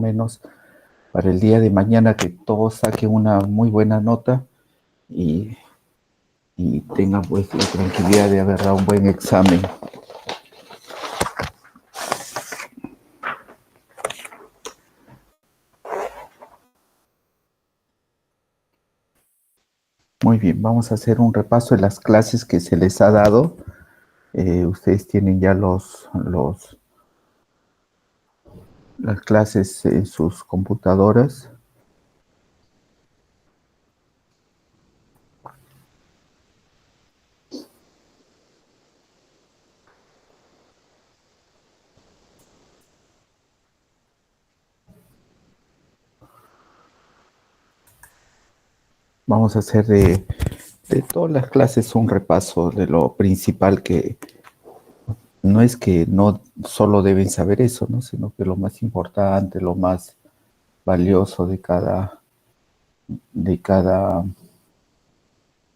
menos para el día de mañana que todos saquen una muy buena nota y, y tengan pues la tranquilidad de haber dado un buen examen. Muy bien, vamos a hacer un repaso de las clases que se les ha dado. Ustedes tienen ya las clases en sus computadoras. Vamos a hacer de todas las clases un repaso de lo principal, que no es que no solo deben saber eso, ¿no? Sino que lo más importante, lo más valioso de cada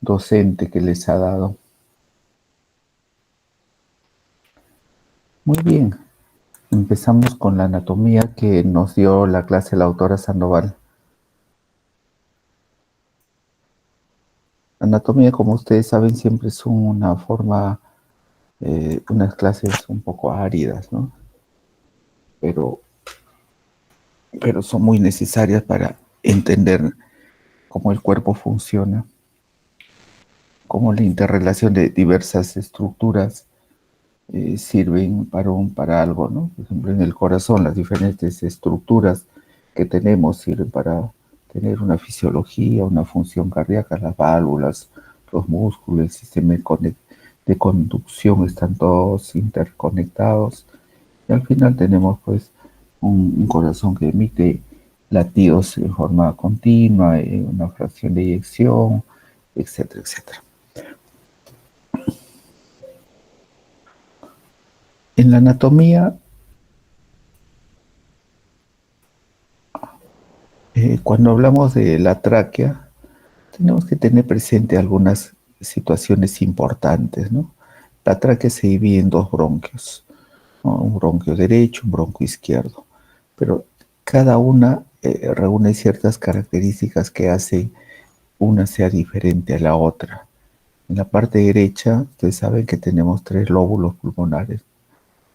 docente que les ha dado. Muy bien, empezamos con la anatomía que nos dio la clase la autora Sandoval. Anatomía, como ustedes saben, siempre es una forma, unas clases un poco áridas, ¿no? Pero son muy necesarias para entender cómo el cuerpo funciona, cómo la interrelación de diversas estructuras sirven para algo, ¿no? Por ejemplo, en el corazón, las diferentes estructuras que tenemos sirven para tener una fisiología, una función cardíaca, las válvulas, los músculos, el sistema de conducción están todos interconectados. Y al final tenemos pues un corazón que emite latidos en forma continua, una fracción de eyección, etcétera, etcétera. En la anatomía, cuando hablamos de la tráquea, tenemos que tener presente algunas situaciones importantes, ¿no? La tráquea se divide en dos bronquios, ¿no? Un bronquio derecho, un bronquio izquierdo, pero cada una reúne ciertas características que hacen una sea diferente a la otra. En la parte derecha, ustedes saben que tenemos 3 lóbulos pulmonares.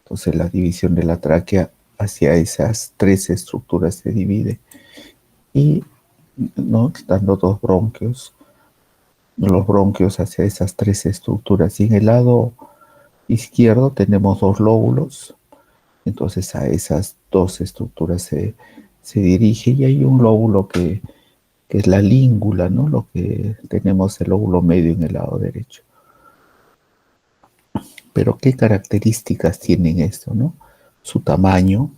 Entonces la división de la tráquea hacia esas 3 estructuras se divide. Y, ¿no?, dando 2 bronquios, los bronquios hacia esas 3 estructuras. Y en el lado izquierdo tenemos 2 lóbulos. Entonces a esas 2 estructuras se dirige, y hay un lóbulo que es la língula, ¿no? Lo que tenemos el lóbulo medio en el lado derecho. Pero ¿qué características tienen esto, no? Su tamaño,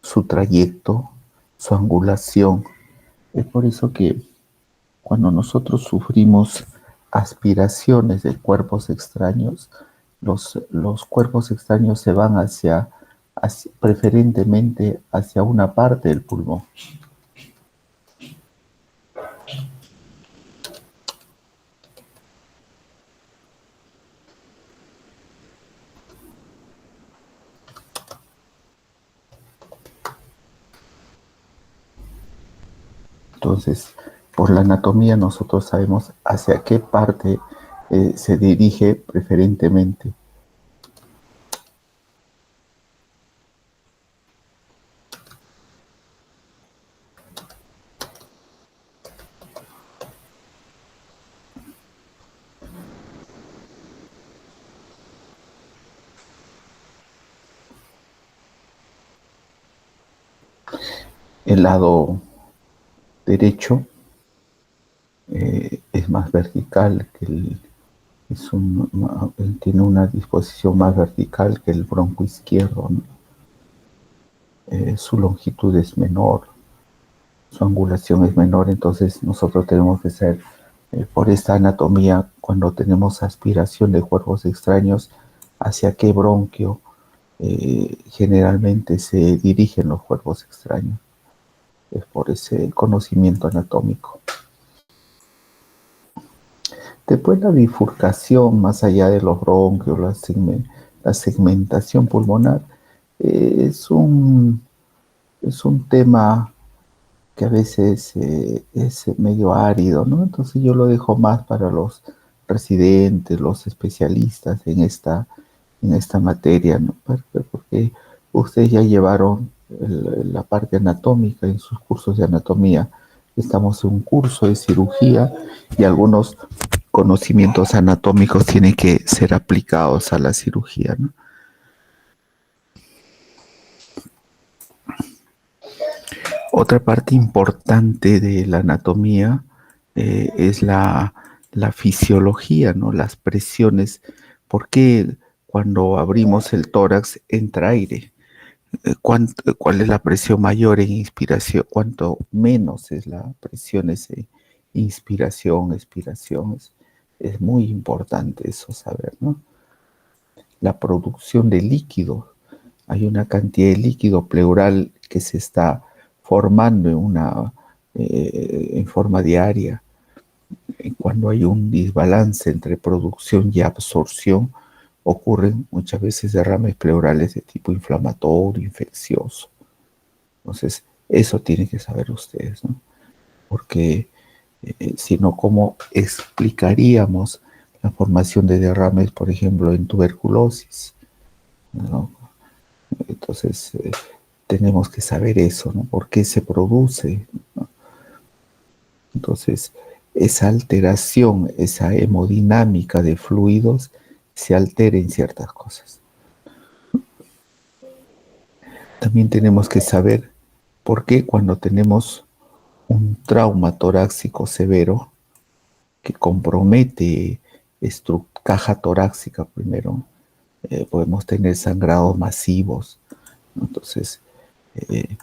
su trayecto, su angulación. Es por eso que cuando nosotros sufrimos aspiraciones de cuerpos extraños, los cuerpos extraños se van preferentemente hacia una parte del pulmón. Entonces, por la anatomía nosotros sabemos hacia qué parte se dirige preferentemente. El lado derecho es más vertical tiene una disposición más vertical que el bronco izquierdo, ¿no? Su longitud es menor, su angulación es menor. Entonces nosotros tenemos que ser, por esta anatomía, cuando tenemos aspiración de cuerpos extraños, hacia qué bronquio generalmente se dirigen los cuerpos extraños. Es por ese conocimiento anatómico. Después la bifurcación más allá de los bronquios, la segmentación pulmonar, es un es un tema que a veces es medio árido, ¿no? Entonces yo lo dejo más para los residentes, los especialistas en esta materia, ¿no? Porque ustedes ya llevaron la parte anatómica en sus cursos de anatomía. Estamos en un curso de cirugía y algunos conocimientos anatómicos tienen que ser aplicados a la cirugía, ¿no? Otra parte importante de la anatomía es la fisiología, ¿no? Las presiones. ¿Por qué cuando abrimos el tórax entra aire? ¿Cuál es la presión mayor en inspiración? ¿Cuánto menos es la presión en inspiración, expiración? Es muy importante eso saber, ¿no? La producción de líquido. Hay una cantidad de líquido pleural que se está formando en forma diaria. Cuando hay un desbalance entre producción y absorción, ocurren muchas veces derrames pleurales de tipo inflamatorio, infeccioso. Entonces, eso tienen que saber ustedes, ¿no? Porque si no, ¿cómo explicaríamos la formación de derrames, por ejemplo, en tuberculosis, ¿no? Entonces, tenemos que saber eso, ¿no? ¿Por qué se produce? ¿No? Entonces, esa alteración, esa hemodinámica de fluidos se altera en ciertas cosas. También tenemos que saber por qué cuando tenemos un trauma torácico severo que compromete caja torácica primero, podemos tener sangrados masivos, ¿no? Entonces, eh,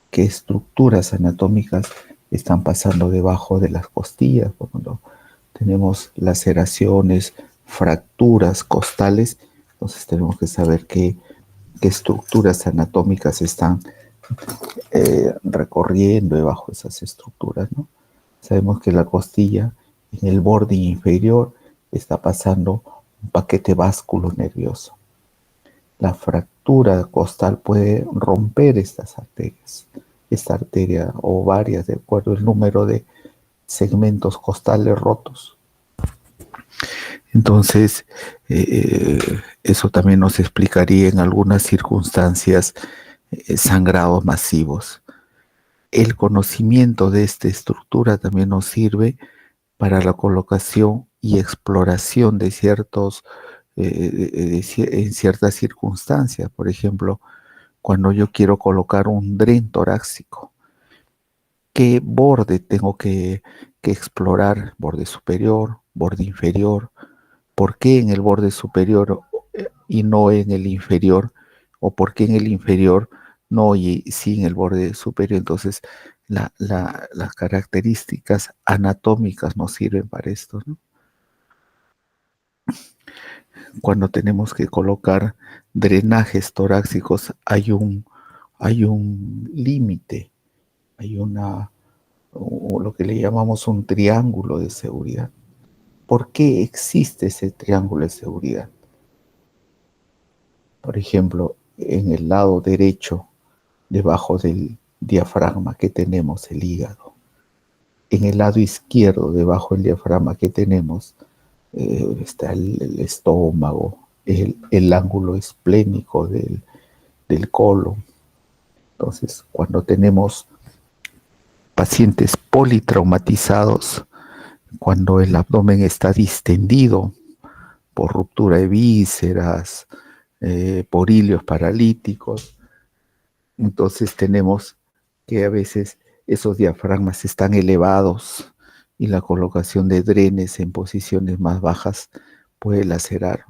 ¿qué estructuras anatómicas están pasando debajo de las costillas? Cuando tenemos laceraciones, fracturas costales, entonces tenemos que saber qué estructuras anatómicas están recorriendo debajo de esas estructuras, ¿no? Sabemos que la costilla en el borde inferior está pasando un paquete vasculo nervioso. La fractura costal puede romper estas arterias, esta arteria o varias, de acuerdo al número de segmentos costales rotos. Entonces, eso también nos explicaría en algunas circunstancias sangrados masivos. El conocimiento de esta estructura también nos sirve para la colocación y exploración de en ciertas circunstancias. Por ejemplo, cuando yo quiero colocar un dren torácico, ¿qué borde tengo que explorar? ¿Borde superior, borde inferior? ¿Por qué en el borde superior y no en el inferior? ¿O por qué en el inferior no y sí en el borde superior? Entonces, las características anatómicas nos sirven para esto, ¿no? Cuando tenemos que colocar drenajes torácicos, hay un límite, hay o lo que le llamamos un triángulo de seguridad. ¿Por qué existe ese triángulo de seguridad? Por ejemplo, en el lado derecho, debajo del diafragma que tenemos el hígado. En el lado izquierdo, debajo del diafragma que tenemos, está el estómago, el ángulo esplénico del colon. Entonces, cuando tenemos pacientes politraumatizados, cuando el abdomen está distendido por ruptura de vísceras, por hilios paralíticos, entonces tenemos que a veces esos diafragmas están elevados y la colocación de drenes en posiciones más bajas puede lacerar,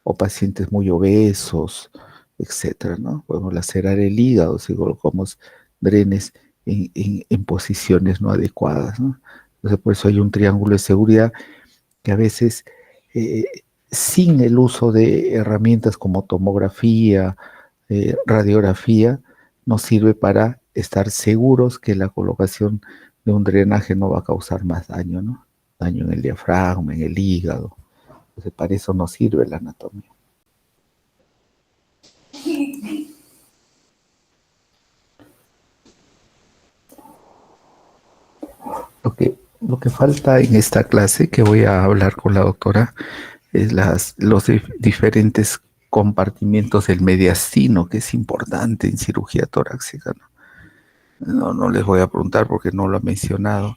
o pacientes muy obesos, etcétera, ¿no? Podemos lacerar el hígado si colocamos drenes en posiciones no adecuadas, ¿no? Entonces, por eso hay un triángulo de seguridad que a veces, eh, sin el uso de herramientas como tomografía, radiografía, nos sirve para estar seguros que la colocación de un drenaje no va a causar más daño, ¿no? Daño en el diafragma, en el hígado. Entonces, para eso nos sirve la anatomía. Lo que falta en esta clase que voy a hablar con la doctora es diferentes compartimientos del mediastino, que es importante en cirugía torácica, ¿no? No les voy a preguntar porque no lo ha mencionado,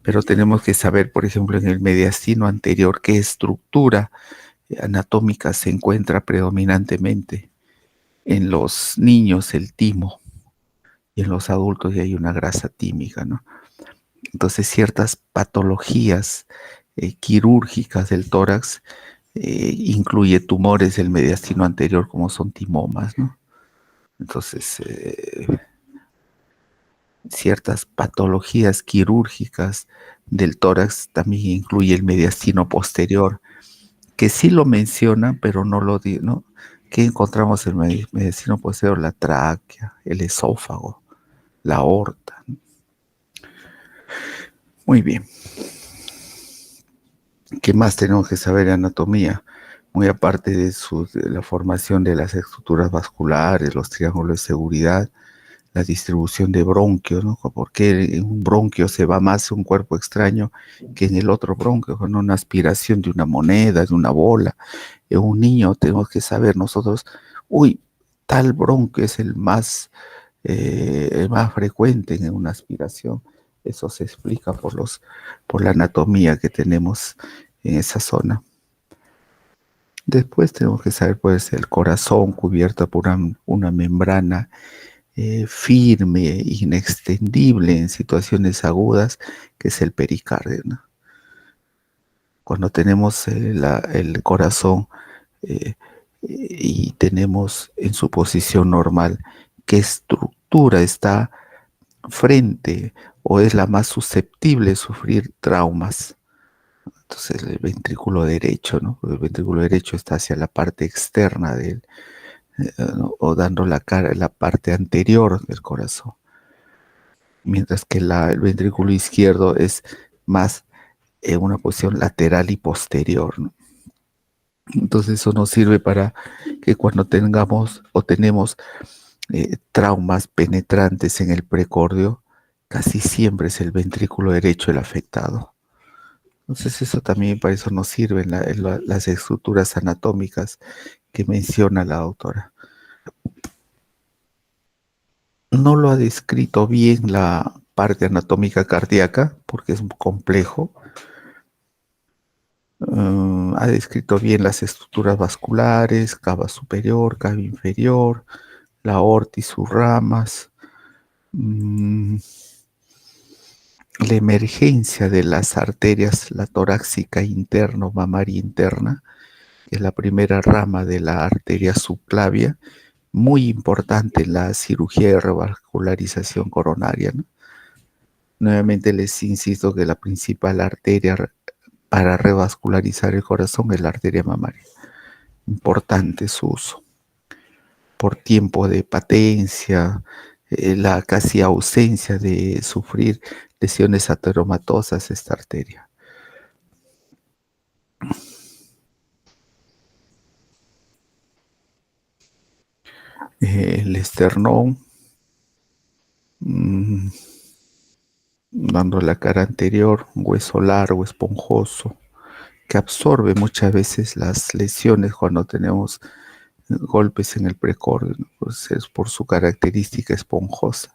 pero tenemos que saber, por ejemplo, en el mediastino anterior, qué estructura anatómica se encuentra predominantemente. En los niños el timo y en los adultos ya hay una grasa tímica, ¿no? Entonces ciertas patologías quirúrgicas del tórax incluye tumores del mediastino anterior como son timomas, ¿no? Entonces ciertas patologías quirúrgicas del tórax también incluye el mediastino posterior, que sí lo menciona, pero no lo dice, ¿no? ¿Qué encontramos en el mediastino posterior? La tráquea, el esófago, la aorta. Muy bien. ¿Qué más tenemos que saber de anatomía? Muy aparte de la formación de las estructuras vasculares, los triángulos de seguridad, la distribución de bronquios, ¿no? ¿Por qué en un bronquio se va más un cuerpo extraño que en el otro bronquio? Con una aspiración de una moneda, de una bola. En un niño tenemos que saber nosotros, uy, tal bronquio es el más frecuente en una aspiración. Eso se explica por la anatomía que tenemos en esa zona. Después tenemos que saber, pues, el corazón cubierto por una membrana firme, inextendible en situaciones agudas, que es el pericardio, ¿no? Cuando tenemos el corazón eh, y tenemos en su posición normal, ¿qué estructura está frente o es la más susceptible de sufrir traumas? Entonces el ventrículo derecho, ¿no? El ventrículo derecho está hacia la parte externa de él, ¿no? O dando la cara, la parte anterior del corazón, mientras que el ventrículo izquierdo es más en una posición lateral y posterior, ¿no? Entonces eso nos sirve para que cuando tengamos o tenemos traumas penetrantes en el precordio, casi siempre es el ventrículo derecho el afectado. Entonces eso también para eso nos sirven las estructuras anatómicas que menciona la doctora. No lo ha descrito bien la parte anatómica cardíaca porque es complejo. Ha descrito bien las estructuras vasculares, cava superior, cava inferior, la aorta y sus ramas. La emergencia de las arterias, la torácica interna o mamaria interna, que es la primera rama de la arteria subclavia, muy importante en la cirugía de revascularización coronaria, ¿no? Nuevamente les insisto que la principal arteria para revascularizar el corazón es la arteria mamaria. Importante su uso. Por tiempo de patencia, la casi ausencia de sufrir lesiones ateromatosas esta arteria. El esternón, dando la cara anterior, un hueso largo, esponjoso, que absorbe muchas veces las lesiones cuando tenemos golpes en el precordio, ¿no? Pues es por su característica esponjosa.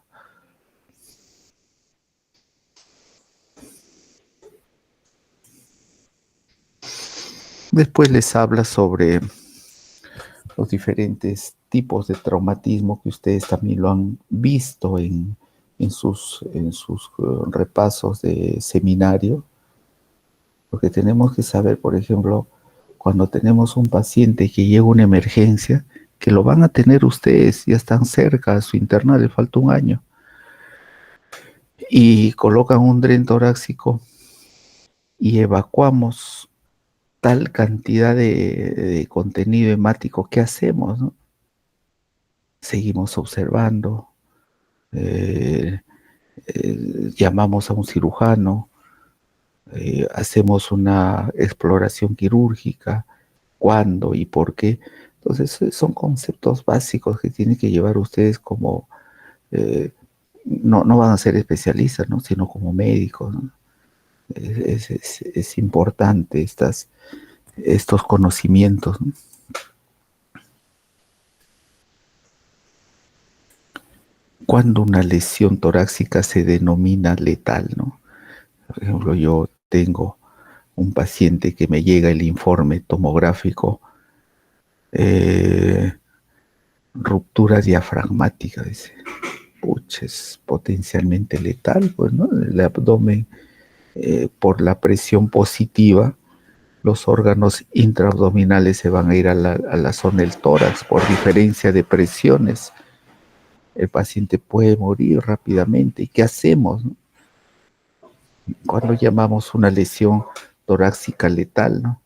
Después les habla sobre los diferentes tipos de traumatismo que ustedes también lo han visto en sus repasos de seminario, porque tenemos que saber, por ejemplo, cuando tenemos un paciente que llega a una emergencia, que lo van a tener ustedes, ya están cerca a su interna, le falta un año, y colocan un dren torácico y evacuamos tal cantidad de contenido hemático, ¿qué hacemos, no? Seguimos observando, eh, llamamos a un cirujano, hacemos una exploración quirúrgica, cuándo y por qué. Entonces, son conceptos básicos que tienen que llevar ustedes como, no van a ser especialistas, ¿no? Sino como médicos, ¿no? Es importante estos conocimientos, ¿no? Cuando una lesión torácica se denomina letal, ¿no? Por ejemplo, yo tengo un paciente que me llega el informe tomográfico, eh, ruptura diafragmática, dice. Pucha, es potencialmente letal, pues, ¿no? El abdomen, por la presión positiva, los órganos intraabdominales se van a ir a la zona del tórax por diferencia de presiones. El paciente puede morir rápidamente. ¿Y qué hacemos, no? Cuando llamamos una lesión torácica letal, ¿no?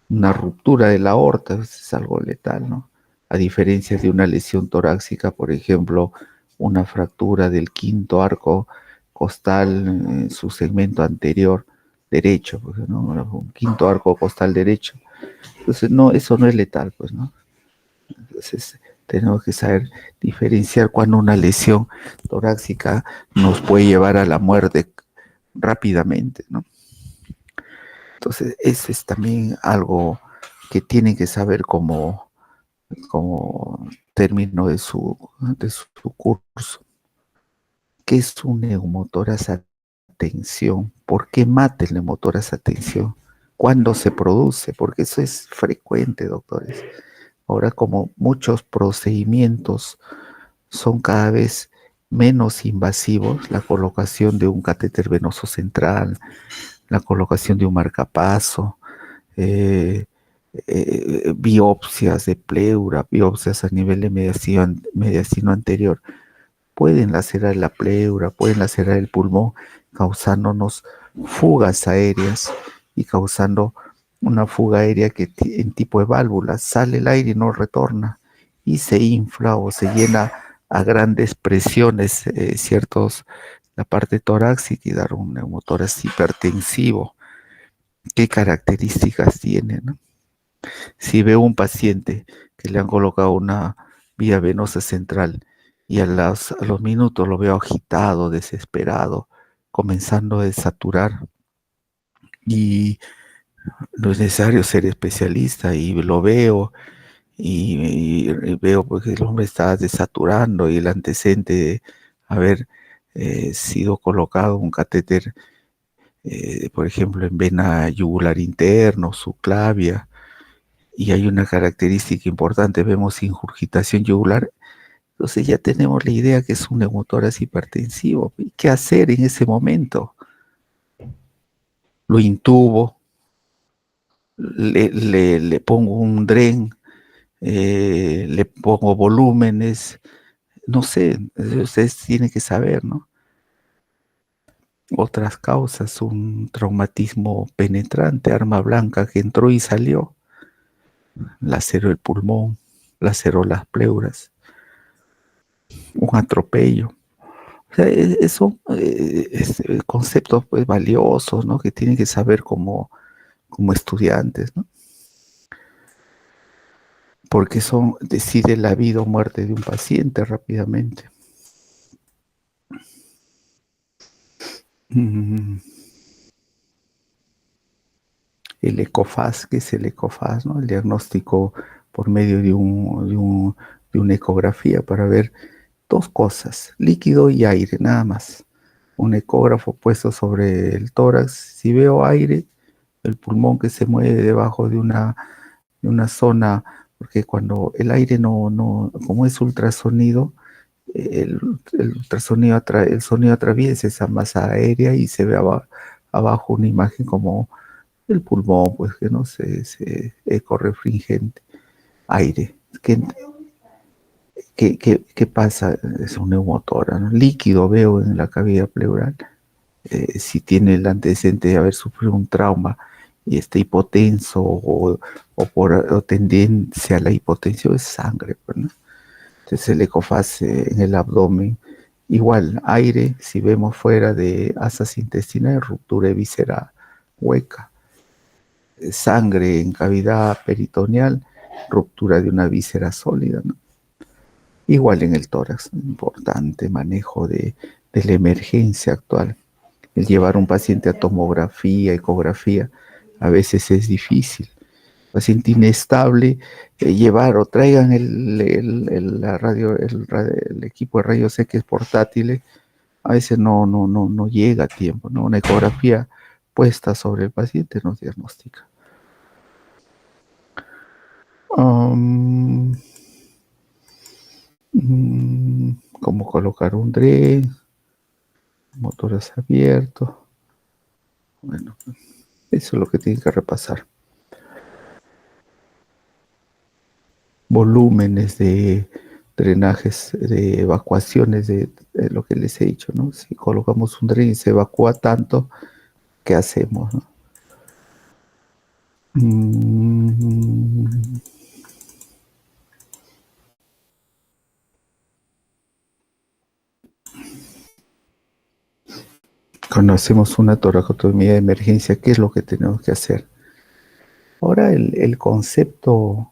Una ruptura de la aorta es algo letal, ¿no? A diferencia de una lesión torácica, por ejemplo, una fractura del quinto arco costal en su segmento anterior derecho, pues, ¿no? Un quinto arco costal derecho. Entonces, no, eso no es letal, pues, ¿no? Entonces, tenemos que saber diferenciar cuando una lesión torácica nos puede llevar a la muerte rápidamente, ¿no? Entonces, eso es también algo que tienen que saber como término de su curso. ¿Qué es un neumotoras a tensión? ¿Por qué mata el neumotoras a tensión? ¿Cuándo se produce? Porque eso es frecuente, doctores. Ahora, como muchos procedimientos son cada vez menos invasivos, la colocación de un catéter venoso central, la colocación de un marcapaso, eh, biopsias de pleura, biopsias a nivel de mediastino anterior, pueden lacerar la pleura, pueden lacerar el pulmón, causándonos fugas aéreas y causando una fuga aérea que en tipo de válvula sale el aire y no retorna y se infla o se llena a grandes presiones, la parte torácica y dar un neumotórax hipertensivo. ¿Qué características tiene, no? Si veo un paciente que le han colocado una vía venosa central y a los minutos lo veo agitado, desesperado, comenzando a desaturar, y no es necesario ser especialista, y lo veo y veo pues, que el hombre está desaturando y el antecedente de haber sido colocado un catéter, por ejemplo, en vena yugular interno, subclavia, y hay una característica importante, vemos ingurgitación yugular, entonces ya tenemos la idea que es un neumotórax hipertensivo. ¿Y qué hacer en ese momento? Lo intubo, le pongo un dren, le pongo volúmenes, no sé, ustedes tienen que saber, ¿no? Otras causas, un traumatismo penetrante, arma blanca que entró y salió, laceró el pulmón, laceró las pleuras, un atropello. O sea, son conceptos pues valiosos, ¿no? Que tienen que saber como estudiantes, ¿no? Porque decide la vida o muerte de un paciente rápidamente. Mm, el ECOFAS, ¿qué es el ECOFAS, no? El diagnóstico por medio de una ecografía para ver dos cosas, líquido y aire, nada más. Un ecógrafo puesto sobre el tórax, si veo aire, el pulmón que se mueve debajo de una zona, porque cuando el aire como es ultrasonido, el, el ultrasonido el sonido atraviesa esa masa aérea y se ve abajo una imagen como el pulmón, pues que no sé, se eco refringente, aire. ¿Qué pasa? Es un neumotora, ¿no? Líquido veo en la cavidad pleural. Si tiene el antecedente de haber sufrido un trauma y está hipotenso o tendencia a la hipotensión, es sangre, pues, ¿no? Entonces el ecofaz en el abdomen, igual, aire, si vemos fuera de asas intestinales, ruptura de víscera hueca, sangre en cavidad peritoneal, ruptura de una víscera sólida, ¿no? Igual en el tórax, importante manejo de la emergencia actual. El llevar a un paciente a tomografía, ecografía, a veces es difícil. Paciente inestable, llevar o traigan el equipo de rayos X portátiles, a veces no llega a tiempo, ¿no? Una ecografía puesta sobre el paciente nos diagnostica. Um, Cómo colocar un DRE, motores abiertos. Bueno, eso es lo que tienen que repasar. Volúmenes de drenajes, de evacuaciones de lo que les he dicho, ¿no? Si colocamos un dren y se evacúa tanto, ¿qué hacemos, no? Cuando hacemos una toracotomía de emergencia, ¿qué es lo que tenemos que hacer? Ahora el concepto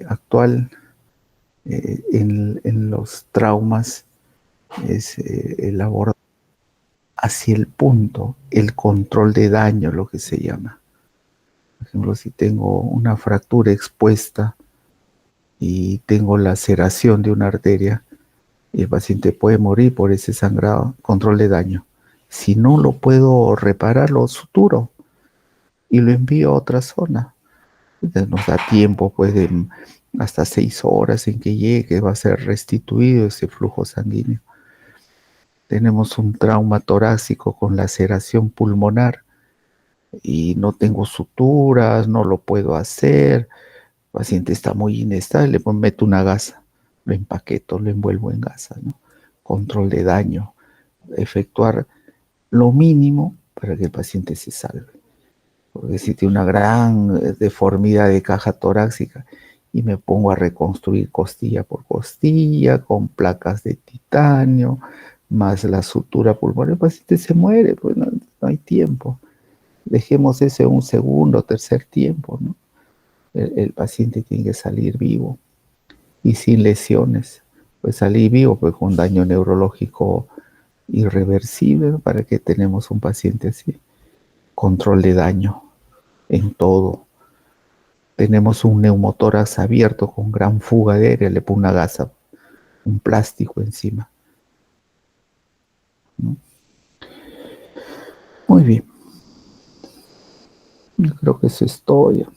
actual en los traumas es el abordaje hacia el punto, el control de daño, lo que se llama. Por ejemplo, si tengo una fractura expuesta y tengo laceración de una arteria, el paciente puede morir por ese sangrado, control de daño. Si no lo puedo reparar, lo suturo y lo envío a otra zona. Entonces nos da tiempo, pues, de hasta 6 horas en que llegue, va a ser restituido ese flujo sanguíneo. Tenemos un trauma torácico con laceración pulmonar y no tengo suturas, no lo puedo hacer, el paciente está muy inestable, pues meto una gasa, lo empaqueto, lo envuelvo en gasa, ¿no? Control de daño, efectuar lo mínimo para que el paciente se salve. Porque si tiene una gran deformidad de caja torácica y me pongo a reconstruir costilla por costilla con placas de titanio, más la sutura pulmonar, el paciente se muere, pues no hay tiempo. Dejemos ese un segundo, tercer tiempo, ¿no? El paciente tiene que salir vivo y sin lesiones. Pues salir vivo, pues con daño neurológico irreversible. ¿Para qué tenemos un paciente así? Control de daño en todo. Tenemos un neumotórax abierto con gran fuga de aire, le pongo una gasa, un plástico encima, ¿no? Muy bien, yo creo que eso es todo ya.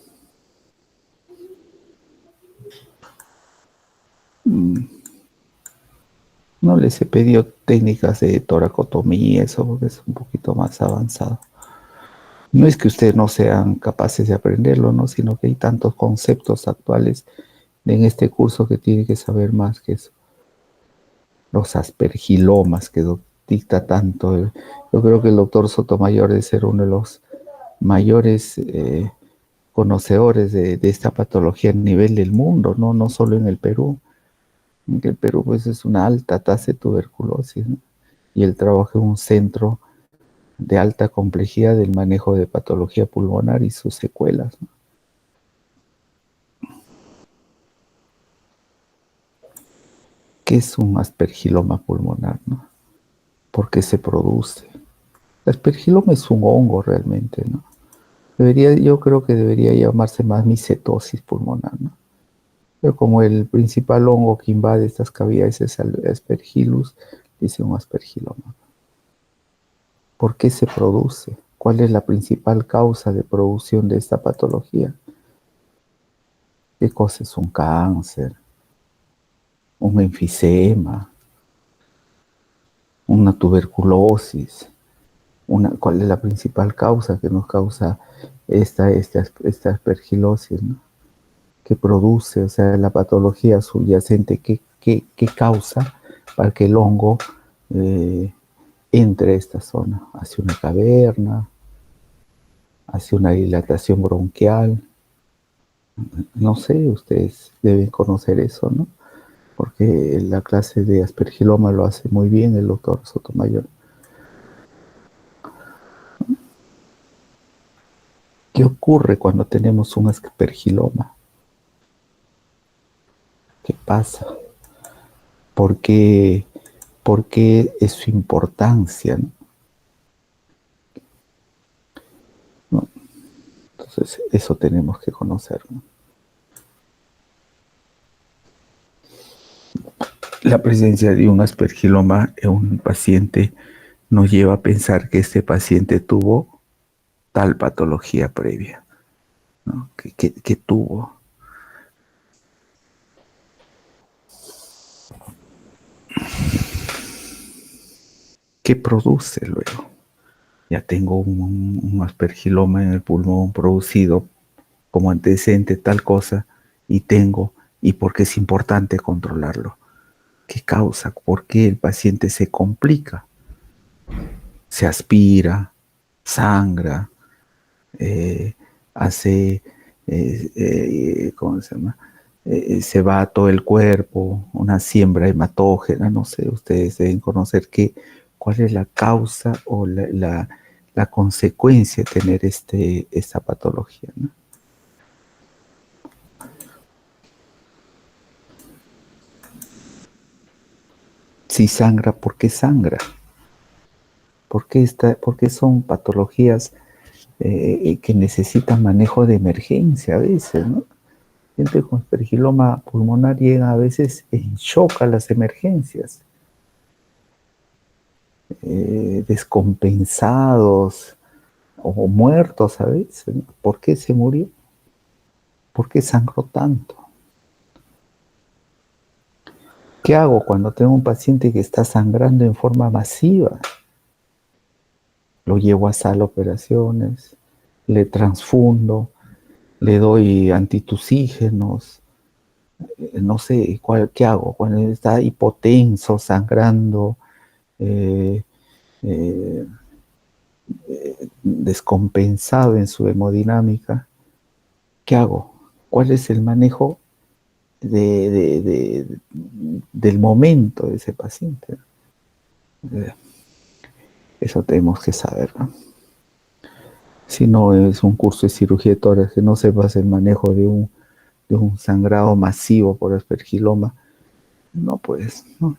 No les he pedido técnicas de toracotomía, eso porque es un poquito más avanzado. No es que ustedes no sean capaces de aprenderlo, ¿no? Sino que hay tantos conceptos actuales en este curso que tienen que saber más que eso. Los aspergilomas que dicta tanto. Yo creo que el doctor Sotomayor debe ser uno de los mayores conocedores de esta patología a nivel del mundo, ¿no? No solo en el Perú. En el Perú pues es una alta tasa de tuberculosis, ¿no? Y él trabaja en un centro de alta complejidad del manejo de patología pulmonar y sus secuelas, ¿no? ¿Qué es un aspergiloma pulmonar, no? ¿Por qué se produce? El aspergiloma es un hongo realmente, ¿no? Yo creo que debería llamarse más micetosis pulmonar, ¿no? Pero como el principal hongo que invade estas cavidades es el Aspergillus, dice un aspergiloma. ¿Por qué se produce? ¿Cuál es la principal causa de producción de esta patología? ¿Qué cosa es un cáncer? ¿Un enfisema? ¿Una tuberculosis? ¿Cuál es la principal causa que nos causa esta aspergilosis, ¿no? ¿Qué produce? O sea, la patología subyacente, ¿qué causa para que el hongo entre a esta zona? Hacia una caverna, hacia una dilatación bronquial. No sé, ustedes deben conocer eso, ¿no? Porque la clase de aspergiloma lo hace muy bien el doctor Sotomayor. ¿Qué ocurre cuando tenemos un aspergiloma? ¿Qué pasa? ¿Por qué es su importancia, ¿no? Entonces, eso tenemos que conocer, ¿no? La presencia de un aspergiloma en un paciente nos lleva a pensar que este paciente tuvo tal patología previa, ¿no? Que tuvo. ¿Qué produce luego? Ya tengo un aspergiloma en el pulmón producido como antecedente tal cosa y tengo, y porque es importante controlarlo. ¿Qué causa? ¿Por qué el paciente se complica? Se aspira, sangra, eh, hace, ¿cómo se llama? Se va a todo el cuerpo, una siembra hematógena, no sé, ustedes deben conocer cuál es la causa o la consecuencia de tener esta patología, ¿no? Si sangra, ¿por qué sangra? ¿Por qué son patologías que necesitan manejo de emergencia a veces, ¿no? Gente con aspergiloma pulmonar llega a veces en shock a las emergencias, descompensados o muertos a veces, ¿no? ¿Por qué se murió? ¿Por qué sangró tanto? ¿Qué hago cuando tengo un paciente que está sangrando en forma masiva? Lo llevo a sala de operaciones, le transfundo, le doy antitusígenos, no sé, ¿qué hago? Cuando está hipotenso, sangrando, eh, eh, descompensado en su hemodinámica, ¿qué hago? ¿Cuál es el manejo del momento de ese paciente? Eh, Eso tenemos que saber, ¿no? Si no es un curso de cirugía de tórax, que no sepas el manejo de un sangrado masivo por aspergiloma, no puedes, ¿no?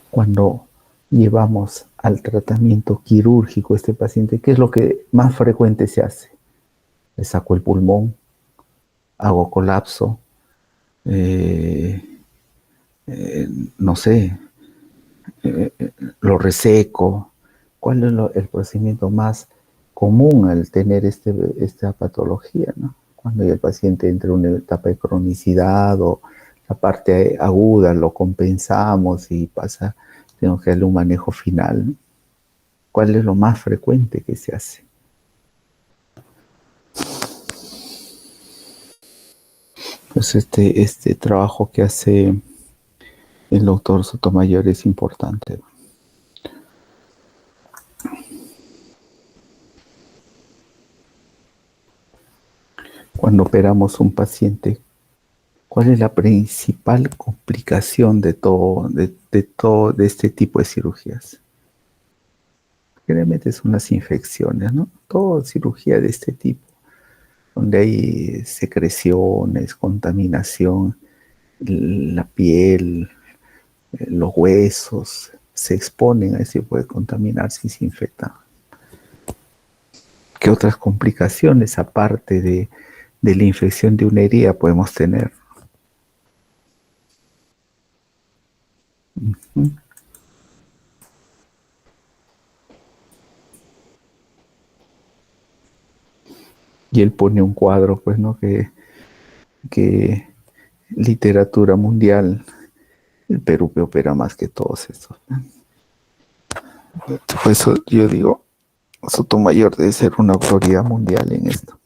Cuando llevamos al tratamiento quirúrgico a este paciente, ¿qué es lo que más frecuente se hace? Le saco el pulmón, hago colapso, eh, no sé, eh, lo reseco. ¿Cuál es el procedimiento más común al tener esta patología, ¿no? Cuando el paciente entra en una etapa de cronicidad o la parte aguda lo compensamos y pasa, tenemos que darle un manejo final, ¿no? ¿Cuál es lo más frecuente que se hace? Pues este trabajo que hace el doctor Sotomayor es importante. Cuando operamos un paciente, ¿cuál es la principal complicación de este tipo de cirugías? Generalmente son las infecciones, ¿no? Toda cirugía de este tipo, donde hay secreciones, contaminación, la piel, los huesos, se exponen a ese tipo de contaminarse y se infectan. ¿Qué otras complicaciones, aparte de la infección de una herida, podemos tener? ¿Mm? Y él pone un cuadro, pues, ¿no? Que literatura mundial, el Perú que opera más que todos estos. Por eso yo digo, Sotomayor debe ser una autoridad mundial en esto.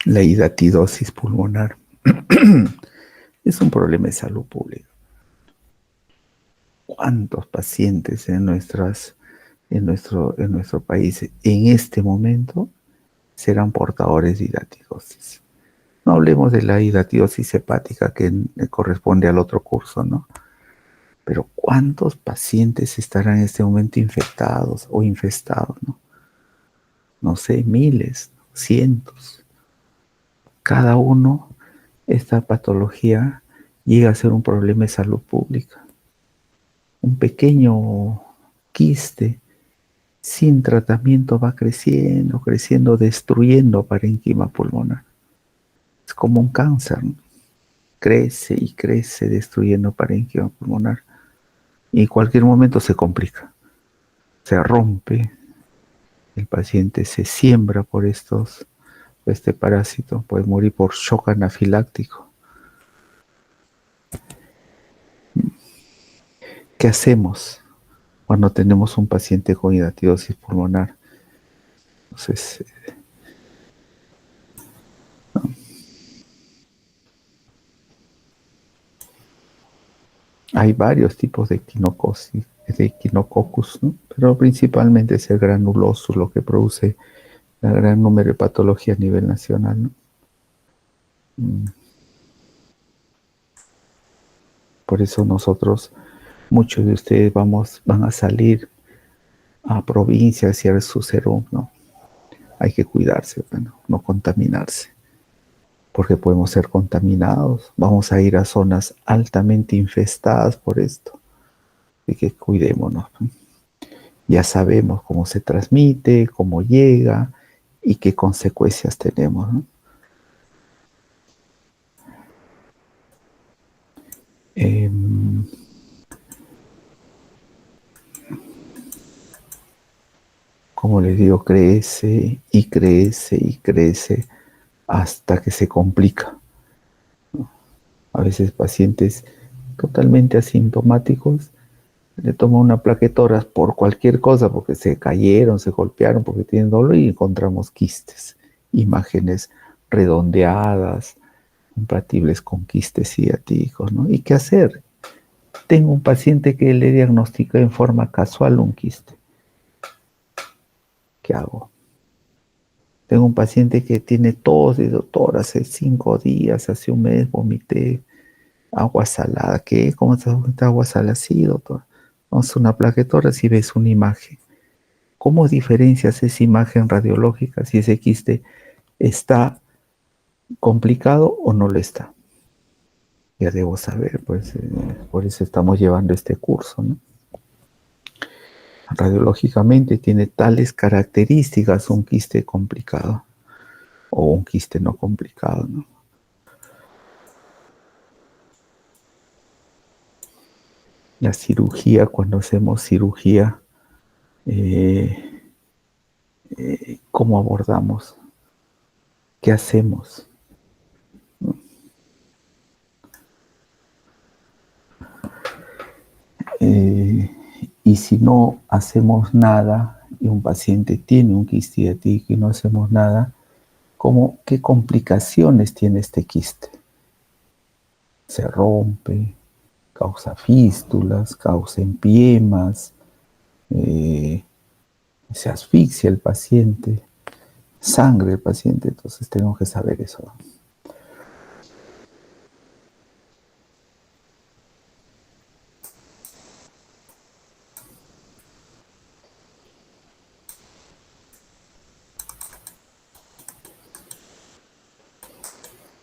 La hidatidosis pulmonar es un problema de salud pública. ¿Cuántos pacientes en nuestro país en este momento serán portadores de hidatidosis? No hablemos de la hidatidosis hepática que corresponde al otro curso, ¿no? Pero ¿cuántos pacientes estarán en este momento infectados o infestados? No sé, miles, cientos. Cada uno, esta patología llega a ser un problema de salud pública. Un pequeño quiste sin tratamiento va creciendo, creciendo, destruyendo parénquima pulmonar. Es como un cáncer, ¿no? Crece y crece, destruyendo parénquima pulmonar. Y en cualquier momento se complica, se rompe, el paciente se siembra por este parásito, puede morir por shock anafiláctico. ¿Qué hacemos cuando tenemos un paciente con hidratidosis pulmonar? Entonces, hay varios tipos de equinococcus, ¿no? Pero principalmente es el granulosus lo que produce el gran número de patologías a nivel nacional, ¿no? Por eso nosotros, muchos de ustedes van a salir a provincia a hacer su serum, ¿no? Hay que cuidarse, bueno, no contaminarse, porque podemos ser contaminados. Vamos a ir a zonas altamente infestadas por esto. Así que cuidémonos, ¿no? Ya sabemos cómo se transmite, cómo llega y qué consecuencias tenemos, ¿no? Eh, como les digo, crece y crece y crece hasta que se complica. A veces pacientes totalmente asintomáticos le toman una plaquetora por cualquier cosa, porque se cayeron, se golpearon, porque tienen dolor y encontramos quistes, imágenes redondeadas, compatibles con quistes ciáticos, ¿no? ¿Y qué hacer? Tengo un paciente que le diagnosticó en forma casual un quiste. ¿Qué hago? Tengo un paciente que tiene tos y doctor, hace 5 días, hace un mes vomité agua salada. ¿Qué? ¿Cómo está agua salada? Sí, doctor. Vamos a hacer una plaquetora si ves una imagen. ¿Cómo diferencias esa imagen radiológica si ese quiste está complicado o no lo está? Ya debo saber, pues por eso estamos llevando este curso, ¿no? Radiológicamente tiene tales características un quiste complicado o un quiste no complicado, ¿no? La cirugía, cuando hacemos cirugía, eh, ¿cómo abordamos? ¿Qué hacemos? Eh, y si no hacemos nada y un paciente tiene un quiste diatídico y no hacemos nada, ¿qué complicaciones tiene este quiste? Se rompe, causa fístulas, causa empiemas, eh, se asfixia el paciente, sangre el paciente, entonces tenemos que saber eso.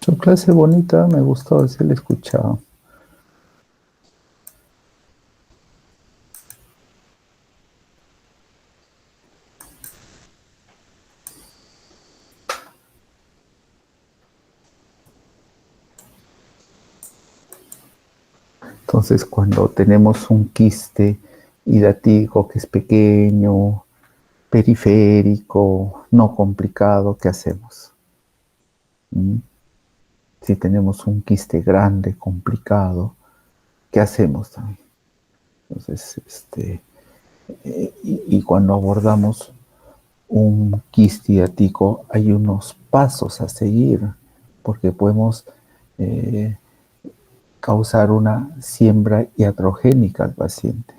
Su clase bonita, me gustó, se le escuchado. Entonces, cuando tenemos un quiste hidratico que es pequeño, periférico, no complicado, ¿qué hacemos? Si tenemos un quiste grande, complicado, ¿qué hacemos también? Entonces, y cuando abordamos un quiste hidratico, hay unos pasos a seguir, porque podemos causar una siembra iatrogénica al paciente.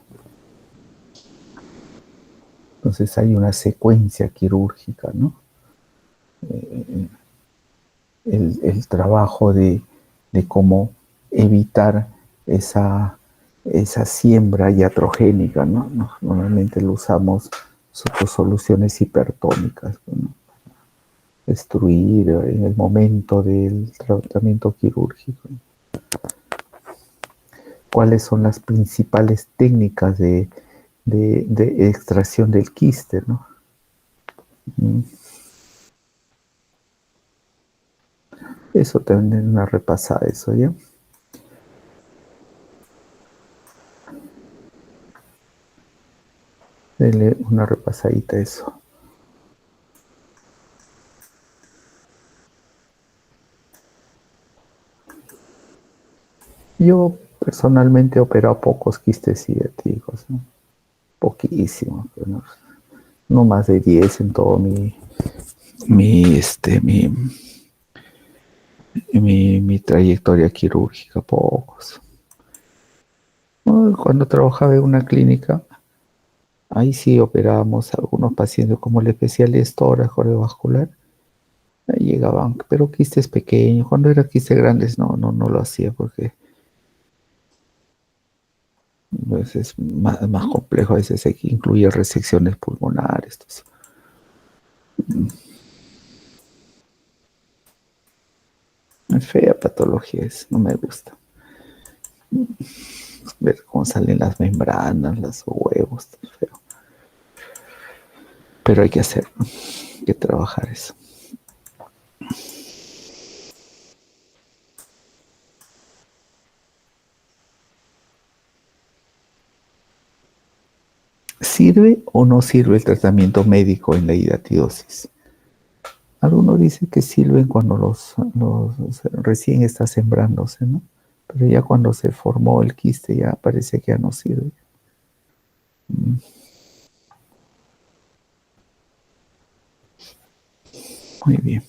Entonces hay una secuencia quirúrgica, ¿no? El trabajo de cómo evitar esa esa siembra iatrogénica, ¿no? Normalmente lo usamos nosotros soluciones hipertónicas, ¿no? Destruir en el momento del tratamiento quirúrgico. ¿Cuáles son las principales técnicas de extracción del quiste, ¿no? Mm. Eso también una repasada, eso, ¿ya? Dele una repasadita a eso. Yo personalmente he operado pocos quistes ciáticos, ¿no? Poquísimos, pero no más de 10 en todo mi, este, mi trayectoria quirúrgica, pocos. ¿No? Cuando trabajaba en una clínica, ahí sí operábamos a algunos pacientes como el especialista tórax cardiovascular. Ahí llegaban, pero quistes pequeños. Cuando era quistes grandes no lo hacía porque pues, es más complejo. A veces incluye resecciones pulmonares. Entonces, fea patología es, no me gusta. Ver cómo salen las membranas, los huevos, feo. Pero hay que hacer, hay que trabajar eso. ¿Sirve o no sirve el tratamiento médico en la hidatidosis? Algunos dicen que sirven cuando los recién está sembrándose, ¿no? Pero ya cuando se formó el quiste ya parece que ya no sirve. Mm, muy bien.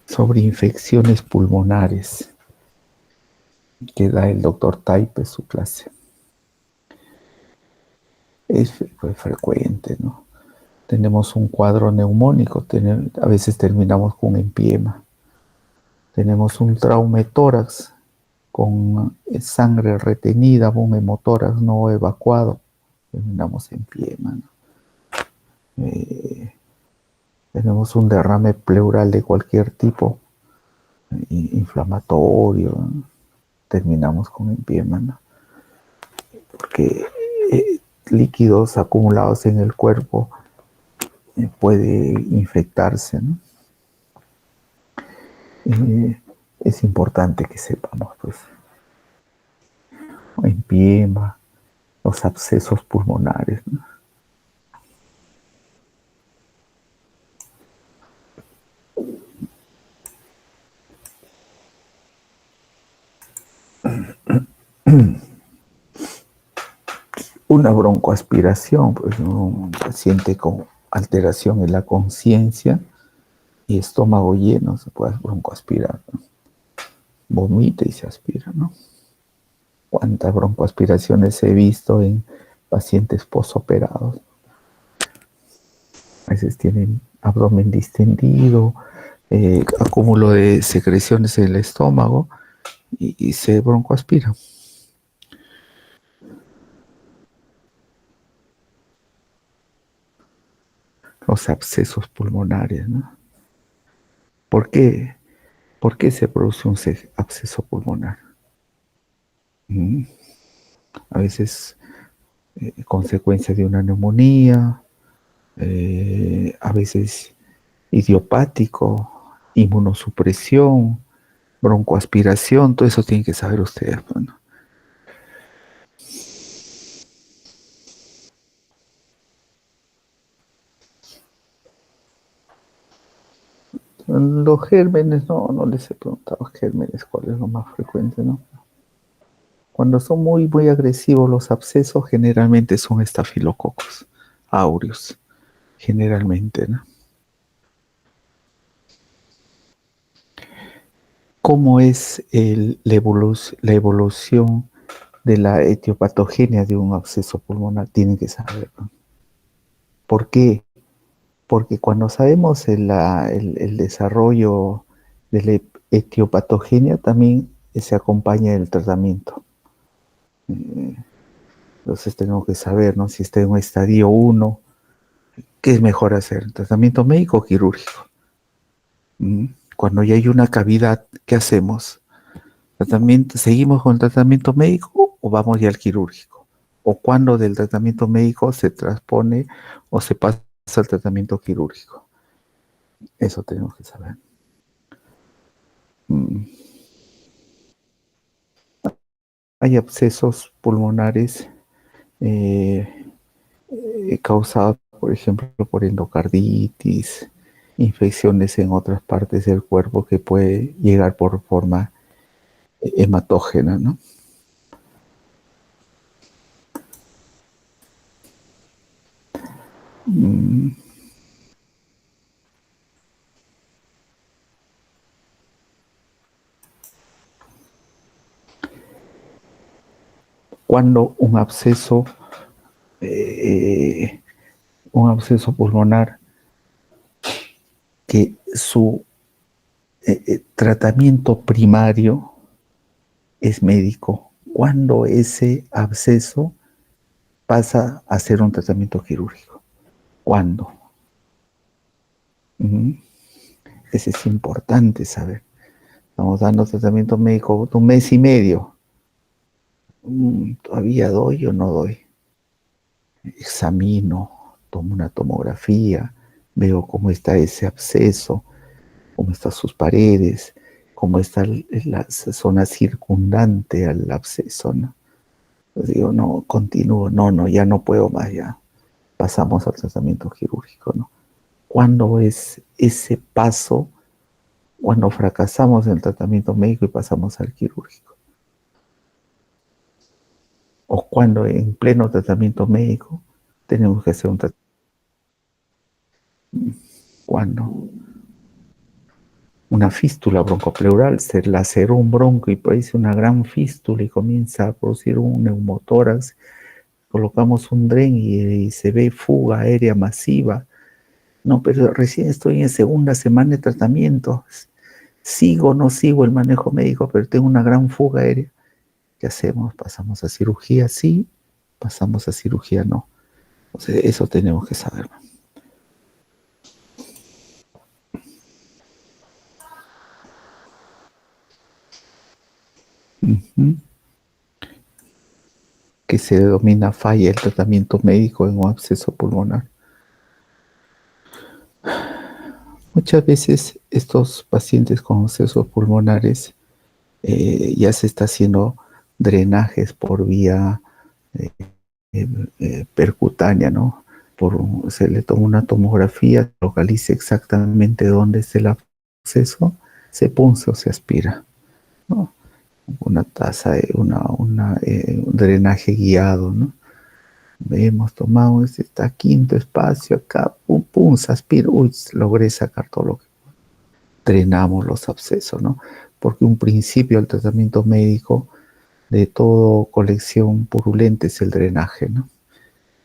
Sobre infecciones pulmonares, que da el doctor Taipe su clase. Es frecuente, ¿no? Tenemos un cuadro neumónico, a veces terminamos con empiema. Tenemos un traumetórax con sangre retenida, un hemotórax no evacuado, terminamos en empiema, ¿no? Tenemos un derrame pleural de cualquier tipo, inflamatorio, ¿no? Terminamos con empiema, ¿no? Porque líquidos acumulados en el cuerpo puede infectarse, ¿no? Es importante que sepamos, pues, empiema, los abscesos pulmonares, ¿no? Una broncoaspiración, pues un paciente con alteración en la conciencia y estómago lleno se puede broncoaspirar, ¿no? Vomita y se aspira, ¿no? ¿Cuántas broncoaspiraciones he visto en pacientes posoperados? A veces tienen abdomen distendido, acúmulo de secreciones en el estómago y se broncoaspira. Los abscesos pulmonares, ¿no? ¿Por qué? ¿Por qué se produce un absceso pulmonar? Mm, A veces consecuencia de una neumonía, a veces idiopático, inmunosupresión, broncoaspiración, todo eso tienen que saber ustedes. Bueno, los gérmenes, no les he preguntado gérmenes, cuál es lo más frecuente, ¿no? Cuando son muy agresivos los abscesos, generalmente son estafilococos aureus, generalmente, ¿no? ¿Cómo es la evolución de la etiopatogenia de un absceso pulmonar? Tienen que saber, ¿no? ¿Por qué? Porque cuando sabemos el desarrollo de la etiopatogenia también se acompaña del tratamiento. Entonces tenemos que saber, ¿no? Si está en un estadio 1, ¿qué es mejor hacer? ¿Tratamiento médico o quirúrgico? Cuando ya hay una cavidad, ¿qué hacemos? ¿Seguimos con el tratamiento médico o vamos ya al quirúrgico? ¿O cuando del tratamiento médico se transpone o se pasa al tratamiento quirúrgico? Eso tenemos que saber. Mm. Hay abscesos pulmonares eh, causados, por ejemplo, por endocarditis, infecciones en otras partes del cuerpo que puede llegar por forma hematógena, ¿no? Mm. Cuando eh, un absceso pulmonar que su tratamiento primario es médico, cuando ese absceso pasa a ser un tratamiento quirúrgico. ¿Cuándo? Eso es importante saber. Estamos dando tratamiento médico de un mes y medio. ¿Todavía doy o no doy? Examino, tomo una tomografía, veo cómo está ese absceso, cómo están sus paredes, cómo está la zona circundante al absceso, ¿no? Entonces digo, no, continúo, no, ya no puedo más, ya pasamos al tratamiento quirúrgico, ¿no? ¿Cuándo es ese paso cuando fracasamos en el tratamiento médico y pasamos al quirúrgico? O cuando en pleno tratamiento médico tenemos que hacer un tratamiento. Cuando una fístula broncopleural se laceró un bronco y produce una gran fístula y comienza a producir un neumotórax, colocamos un dren y se ve fuga aérea masiva. No, pero recién estoy en segunda semana de tratamiento. Sigo o no sigo el manejo médico, pero tengo una gran fuga aérea. ¿Qué hacemos? ¿Pasamos a cirugía? Sí. ¿Pasamos a cirugía? No. O sea, eso tenemos que saber. Uh-huh. Que se denomina falla el tratamiento médico en un absceso pulmonar. Muchas veces estos pacientes con abscesos pulmonares ya se está haciendo drenajes por vía eh, percutánea, ¿no? Se le toma una tomografía, localiza exactamente dónde es el absceso, se punza o se aspira, ¿no? Una taza, un drenaje guiado, ¿no? Hemos tomado este quinto espacio acá, pum, pum, se aspira, uy, logré sacar todo lo que drenamos los abscesos, ¿no? Porque un principio del tratamiento médico de toda colección purulenta es el drenaje, ¿no?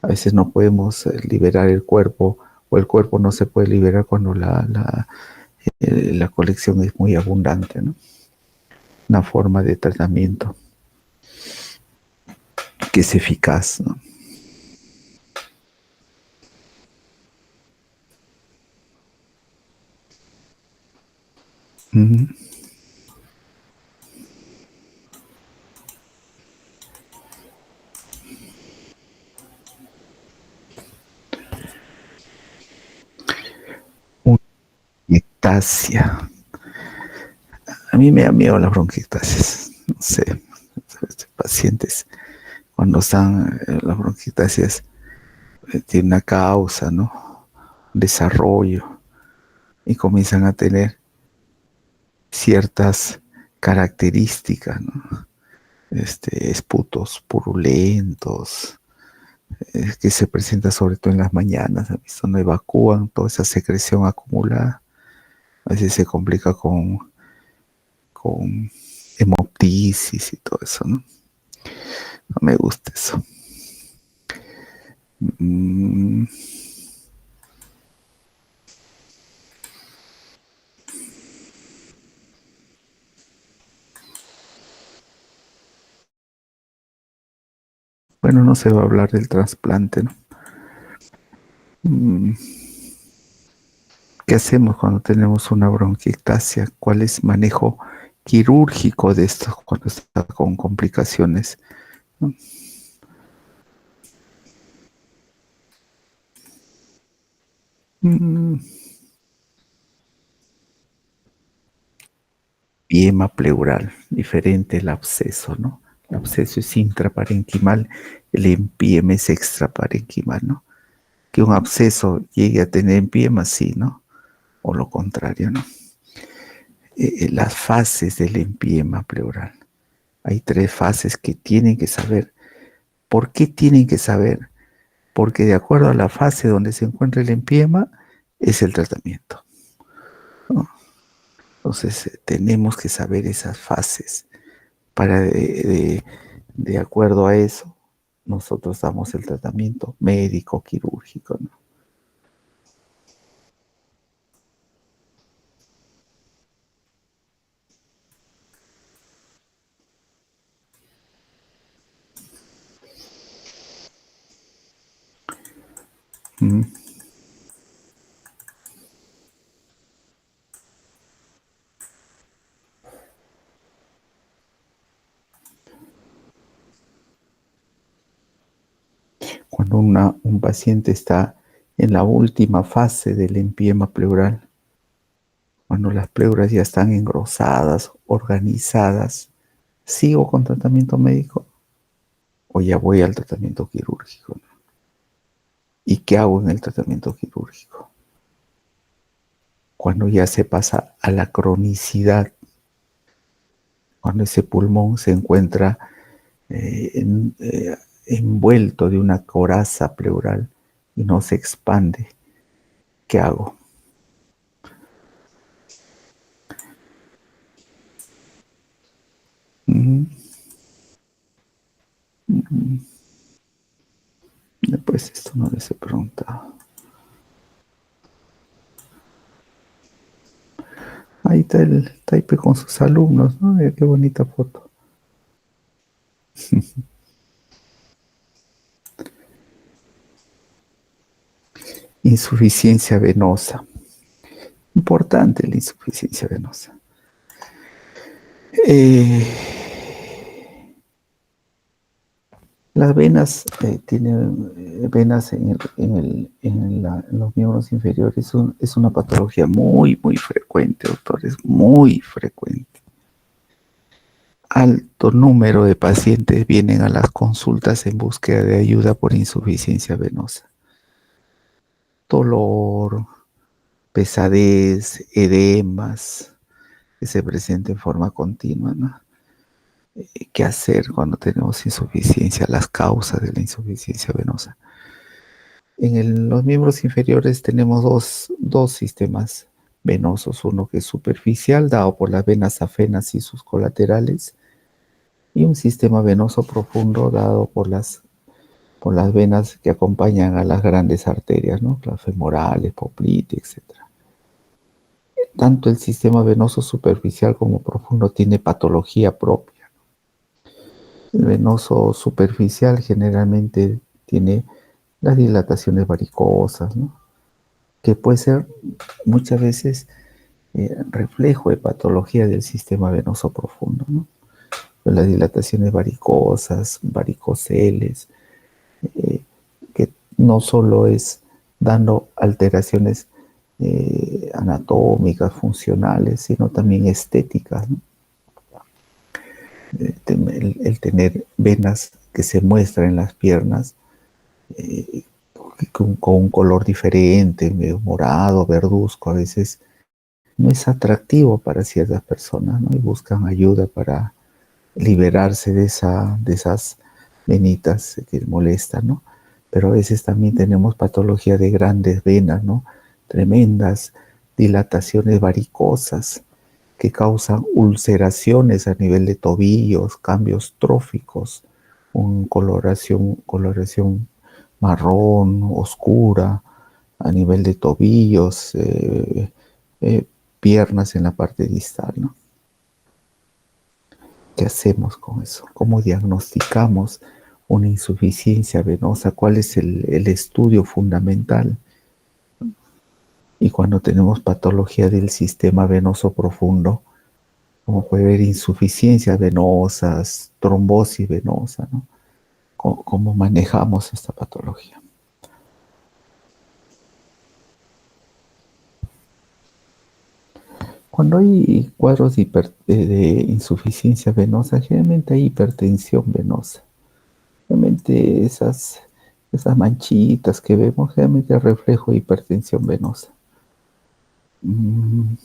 A veces no podemos liberar el cuerpo o el cuerpo no se puede liberar cuando la colección es muy abundante, ¿no? Una forma de tratamiento que es eficaz, ¿no? Uh-huh. Bronquiectasia. A mí me da miedo las bronquiectasias. No sé, pacientes cuando están las bronquiectasias tienen una causa, ¿no? Desarrollo y comienzan a tener ciertas características, ¿no? Esputos purulentos, que se presenta sobre todo en las mañanas, ¿visto? No evacúan toda esa secreción acumulada. A veces se complica con hemoptisis y todo eso, ¿no? No me gusta eso. Mm. Bueno, no se va a hablar del trasplante, ¿no? Mm, ¿Qué hacemos cuando tenemos una bronquiectasia? ¿Cuál es el manejo quirúrgico de esto cuando está con complicaciones? ¿No? Mm, Empiema pleural, diferente el absceso, ¿no? El absceso es intraparenquimal, el empiema es extraparenquimal, ¿no? Que un absceso llegue a tener empiema, sí, ¿no? O lo contrario, ¿no? Las fases del empiema pleural. Hay tres fases que tienen que saber. ¿Por qué tienen que saber? Porque de acuerdo a la fase donde se encuentra el empiema, es el tratamiento, ¿no? Entonces, tenemos que saber esas fases para de acuerdo a eso, nosotros damos el tratamiento médico, quirúrgico, ¿no? Mm. Cuando un paciente está en la última fase del empiema pleural, cuando las pleuras ya están engrosadas, organizadas, ¿sigo con tratamiento médico o ya voy al tratamiento quirúrgico, ¿no? ¿Y qué hago en el tratamiento quirúrgico? Cuando ya se pasa a la cronicidad, cuando ese pulmón se encuentra envuelto de una coraza pleural y no se expande, ¿qué hago? Mm, mm, Después esto no les he preguntado. Ahí está el Taipe con sus alumnos, ¿no? Mira qué bonita foto. Insuficiencia venosa. Importante la insuficiencia venosa. Eh, las venas tienen venas en los miembros inferiores. Es una patología muy, muy frecuente, doctores, muy frecuente. Alto número de pacientes vienen a las consultas en búsqueda de ayuda por insuficiencia venosa. Dolor, pesadez, edemas que se presentan en forma continua, ¿no? ¿Qué hacer cuando tenemos insuficiencia? Las causas de la insuficiencia venosa. Los miembros inferiores tenemos dos sistemas venosos, uno que es superficial, dado por las venas afenas y sus colaterales, y un sistema venoso profundo dado por las venas que acompañan a las grandes arterias, ¿no? Las femorales, poplite, etc. Tanto el sistema venoso superficial como profundo tiene patología propia. El venoso superficial generalmente tiene las dilataciones varicosas, ¿no? Que puede ser muchas veces reflejo de patología del sistema venoso profundo, ¿no? Las dilataciones varicosas, varicoceles, eh, que no solo es dando alteraciones anatómicas, funcionales, sino también estéticas, ¿no? El tener venas que se muestran en las piernas eh, con un color diferente, medio morado, verduzco, a veces no es atractivo para ciertas personas, ¿no? Y buscan ayuda para liberarse de esas venitas que molestan, ¿no? Pero a veces también tenemos patología de grandes venas, ¿no? Tremendas dilataciones varicosas que causan ulceraciones a nivel de tobillos, cambios tróficos, coloración marrón, oscura, a nivel de tobillos, eh, piernas en la parte distal, ¿no? ¿Qué hacemos con eso? ¿Cómo diagnosticamos una insuficiencia venosa, cuál es el estudio fundamental. Y cuando tenemos patología del sistema venoso profundo, como puede haber insuficiencias venosas, trombosis venosa, ¿no? ¿Cómo manejamos esta patología? Cuando hay cuadros de insuficiencia venosa, generalmente hay hipertensión venosa. Realmente esas manchitas que vemos, generalmente es reflejo de hipertensión venosa. Mm,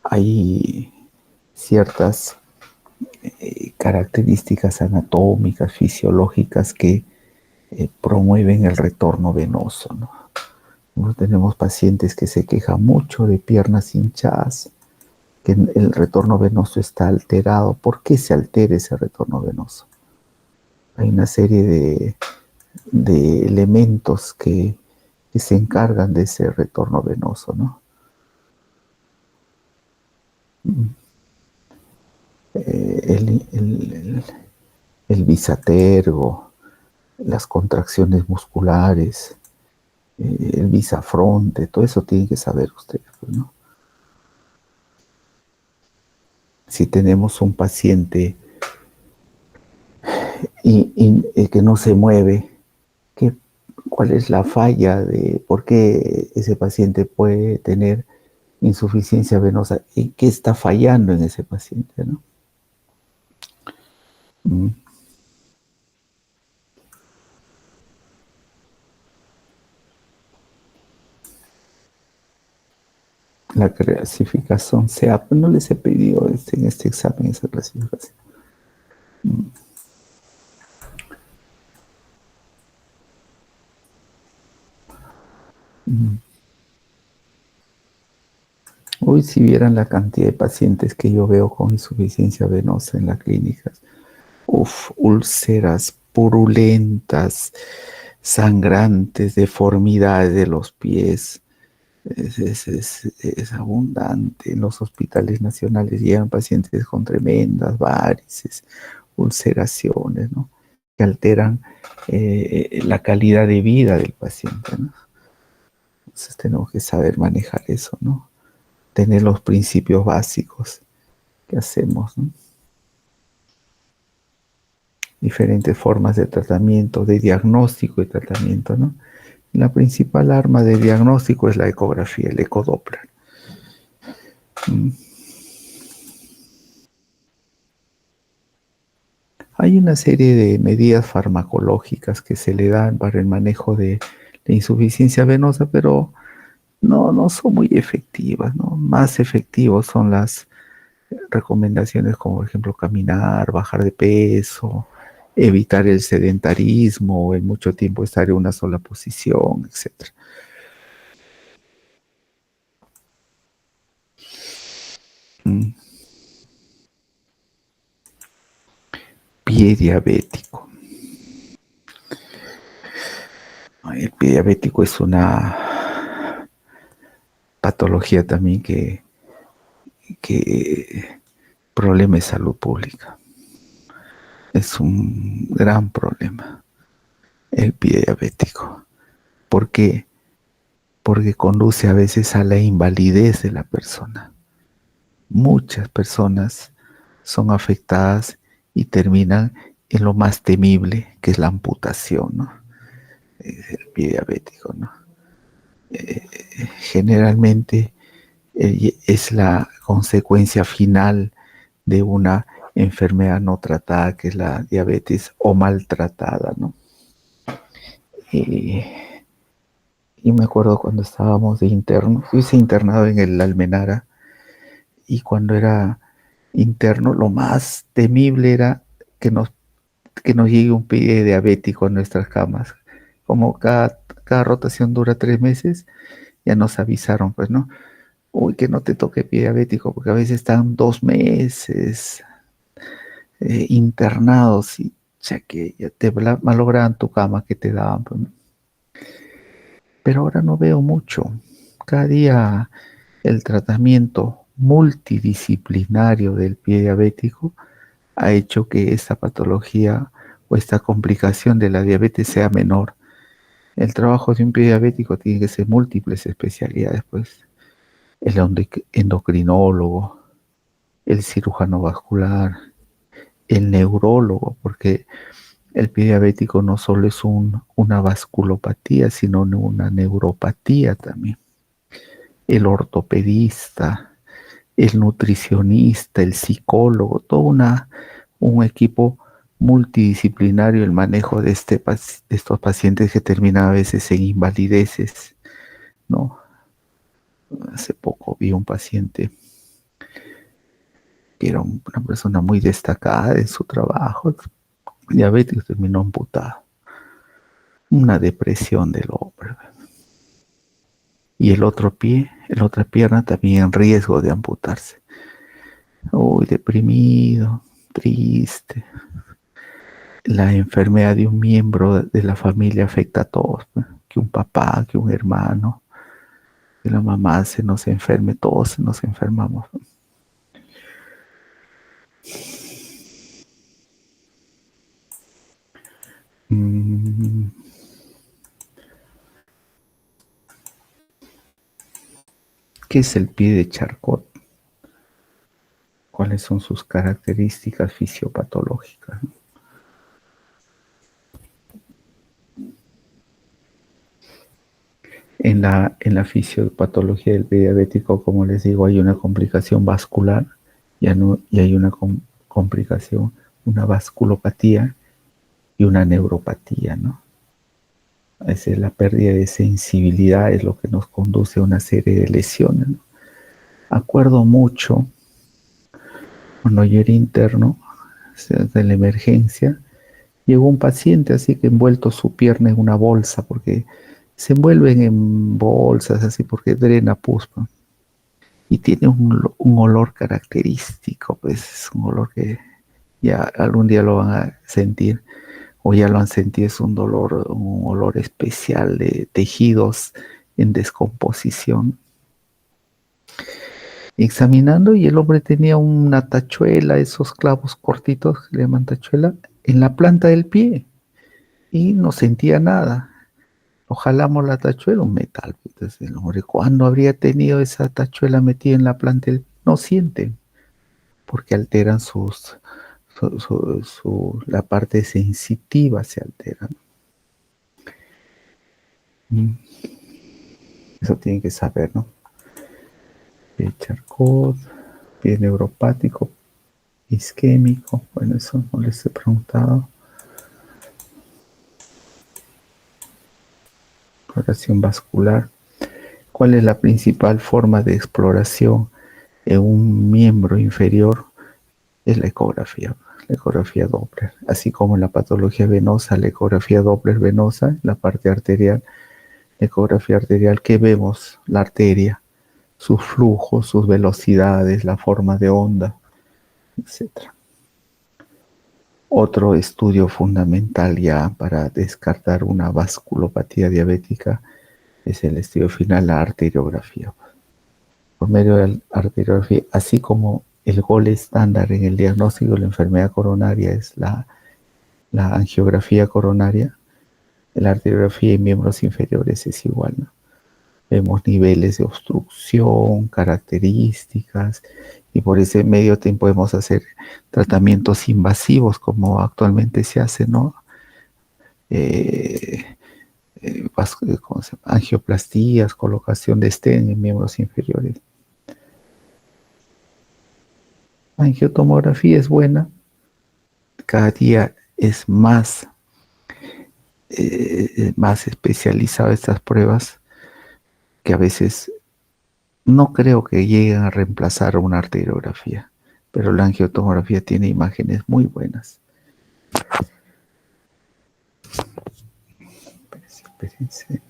Hay ciertas características anatómicas, fisiológicas que promueven el retorno venoso, ¿no? Nosotros tenemos pacientes que se quejan mucho de piernas hinchadas, que el retorno venoso está alterado. ¿Por qué se altera ese retorno venoso? Hay una serie de elementos que se encargan de ese retorno venoso, ¿no? El bisatergo, las contracciones musculares, el bisafronte, todo eso tiene que saber usted, pues, ¿no? Si tenemos un paciente que no se mueve, ¿qué, ¿cuál es la falla de por qué ese paciente puede tener insuficiencia venosa? ¿Y qué está fallando en ese paciente, no? Mm. La clasificación SEAP, no les he pedido en este examen esa clasificación. Mm. Mm. Hoy si vieran la cantidad de pacientes que yo veo con insuficiencia venosa en las clínicas, úlceras purulentas, sangrantes, deformidades de los pies, es abundante. En los hospitales nacionales llegan pacientes con tremendas varices, ulceraciones, ¿no? Que alteran la calidad de vida del paciente, ¿no? Entonces tenemos que saber manejar eso, ¿no? Tener los principios básicos que hacemos, ¿no? Diferentes formas de tratamiento, de diagnóstico y tratamiento, ¿no? La principal arma de diagnóstico es la ecografía, el ecodoppler. Hay una serie de medidas farmacológicas que se le dan para el manejo de la insuficiencia venosa, pero no son muy efectivas, ¿no? Más efectivos son las recomendaciones como, por ejemplo, caminar, bajar de peso, evitar el sedentarismo, el mucho tiempo estar en una sola posición, etc. Mm. Pie diabético. El pie diabético es una patología también que problema de salud pública. Es un gran problema el pie diabético. ¿Por qué? Porque conduce a veces a la invalidez de la persona. Muchas personas son afectadas y terminan en lo más temible, que es la amputación, ¿no? El pie diabético, ¿no? Generalmente es la consecuencia final de una enfermedad no tratada, que es la diabetes, o maltratada, ¿no? Y, y me acuerdo cuando estábamos de interno, fui internado en el Almenara, y cuando era interno, lo más temible era que nos llegue un pie diabético a nuestras camas. Como cada rotación dura 3 meses, ya nos avisaron, pues, ¿no? Uy, que no te toque pie diabético, porque a veces están 2 meses internados y ya que ya te malograban tu cama que te daban, pues, ¿no? Pero ahora no veo mucho. Cada día el tratamiento multidisciplinario del pie diabético ha hecho que esta patología o esta complicación de la diabetes sea menor. El trabajo de un pie diabético tiene que ser múltiples especialidades, pues. El endocrinólogo, el cirujano vascular, el neurólogo, porque el pie diabético no solo es una vasculopatía, sino una neuropatía también. El ortopedista, el nutricionista, el psicólogo, un equipo multidisciplinario, el manejo de estos pacientes que terminan a veces en invalideces, ¿no? Hace poco vi un paciente que era una persona muy destacada en su trabajo, diabético, terminó amputado. Una depresión del hombre. Y el otro pie, la otra pierna también en riesgo de amputarse. Uy, deprimido, triste. La enfermedad de un miembro de la familia afecta a todos, ¿no? Que un papá, que un hermano, que la mamá se nos enferme, todos nos enfermamos, ¿no? Mm, ¿Qué es el pie de Charcot? ¿Cuáles son sus características fisiopatológicas? En la fisiopatología del pie diabético, como les digo, hay una complicación vascular y hay una complicación, una vasculopatía y una neuropatía, ¿no? Es la pérdida de sensibilidad es lo que nos conduce a una serie de lesiones, ¿no? Acuerdo mucho cuando yo era interno de la emergencia, llegó un paciente así que envuelto su pierna en una bolsa, porque se envuelven en bolsas así porque drena pus, ¿no? Y tiene un olor característico, pues es un olor que ya algún día lo van a sentir o ya lo han sentido, es un olor especial de tejidos en descomposición. Examinando y el hombre tenía una tachuela, esos clavos cortitos que le llaman tachuela, en la planta del pie y no sentía nada. Lo jalamos la tachuela, un metal. Entonces el hombre, ¿cuándo habría tenido esa tachuela metida en la planta del pie? No sienten, porque alteran la parte sensitiva se altera. Mm, Eso tienen que saber, ¿no? El Charcot, pie neuropático, isquémico, bueno, eso no les he preguntado. Exploración vascular. ¿Cuál es la principal forma de exploración en un miembro inferior? Es la ecografía Doppler. Así como en la patología venosa, la ecografía Doppler venosa, la parte arterial, la ecografía arterial, ¿qué vemos? La arteria, sus flujos, sus velocidades, la forma de onda, etcétera. Otro estudio fundamental ya para descartar una vasculopatía diabética es el estudio final, la arteriografía. Por medio de la arteriografía, así como el gol estándar en el diagnóstico de la enfermedad coronaria es la angiografía coronaria, la arteriografía en miembros inferiores es igual, ¿no? Vemos niveles de obstrucción, características, y por ese medio tiempo podemos hacer tratamientos invasivos como actualmente se hace, ¿no? Eh, ¿Cómo se llama? Angioplastías, colocación de stent en miembros inferiores. La angiotomografía es buena, cada día es más especializado estas pruebas que a veces no creo que lleguen a reemplazar una arteriografía, pero la angiotomografía tiene imágenes muy buenas. Espérense.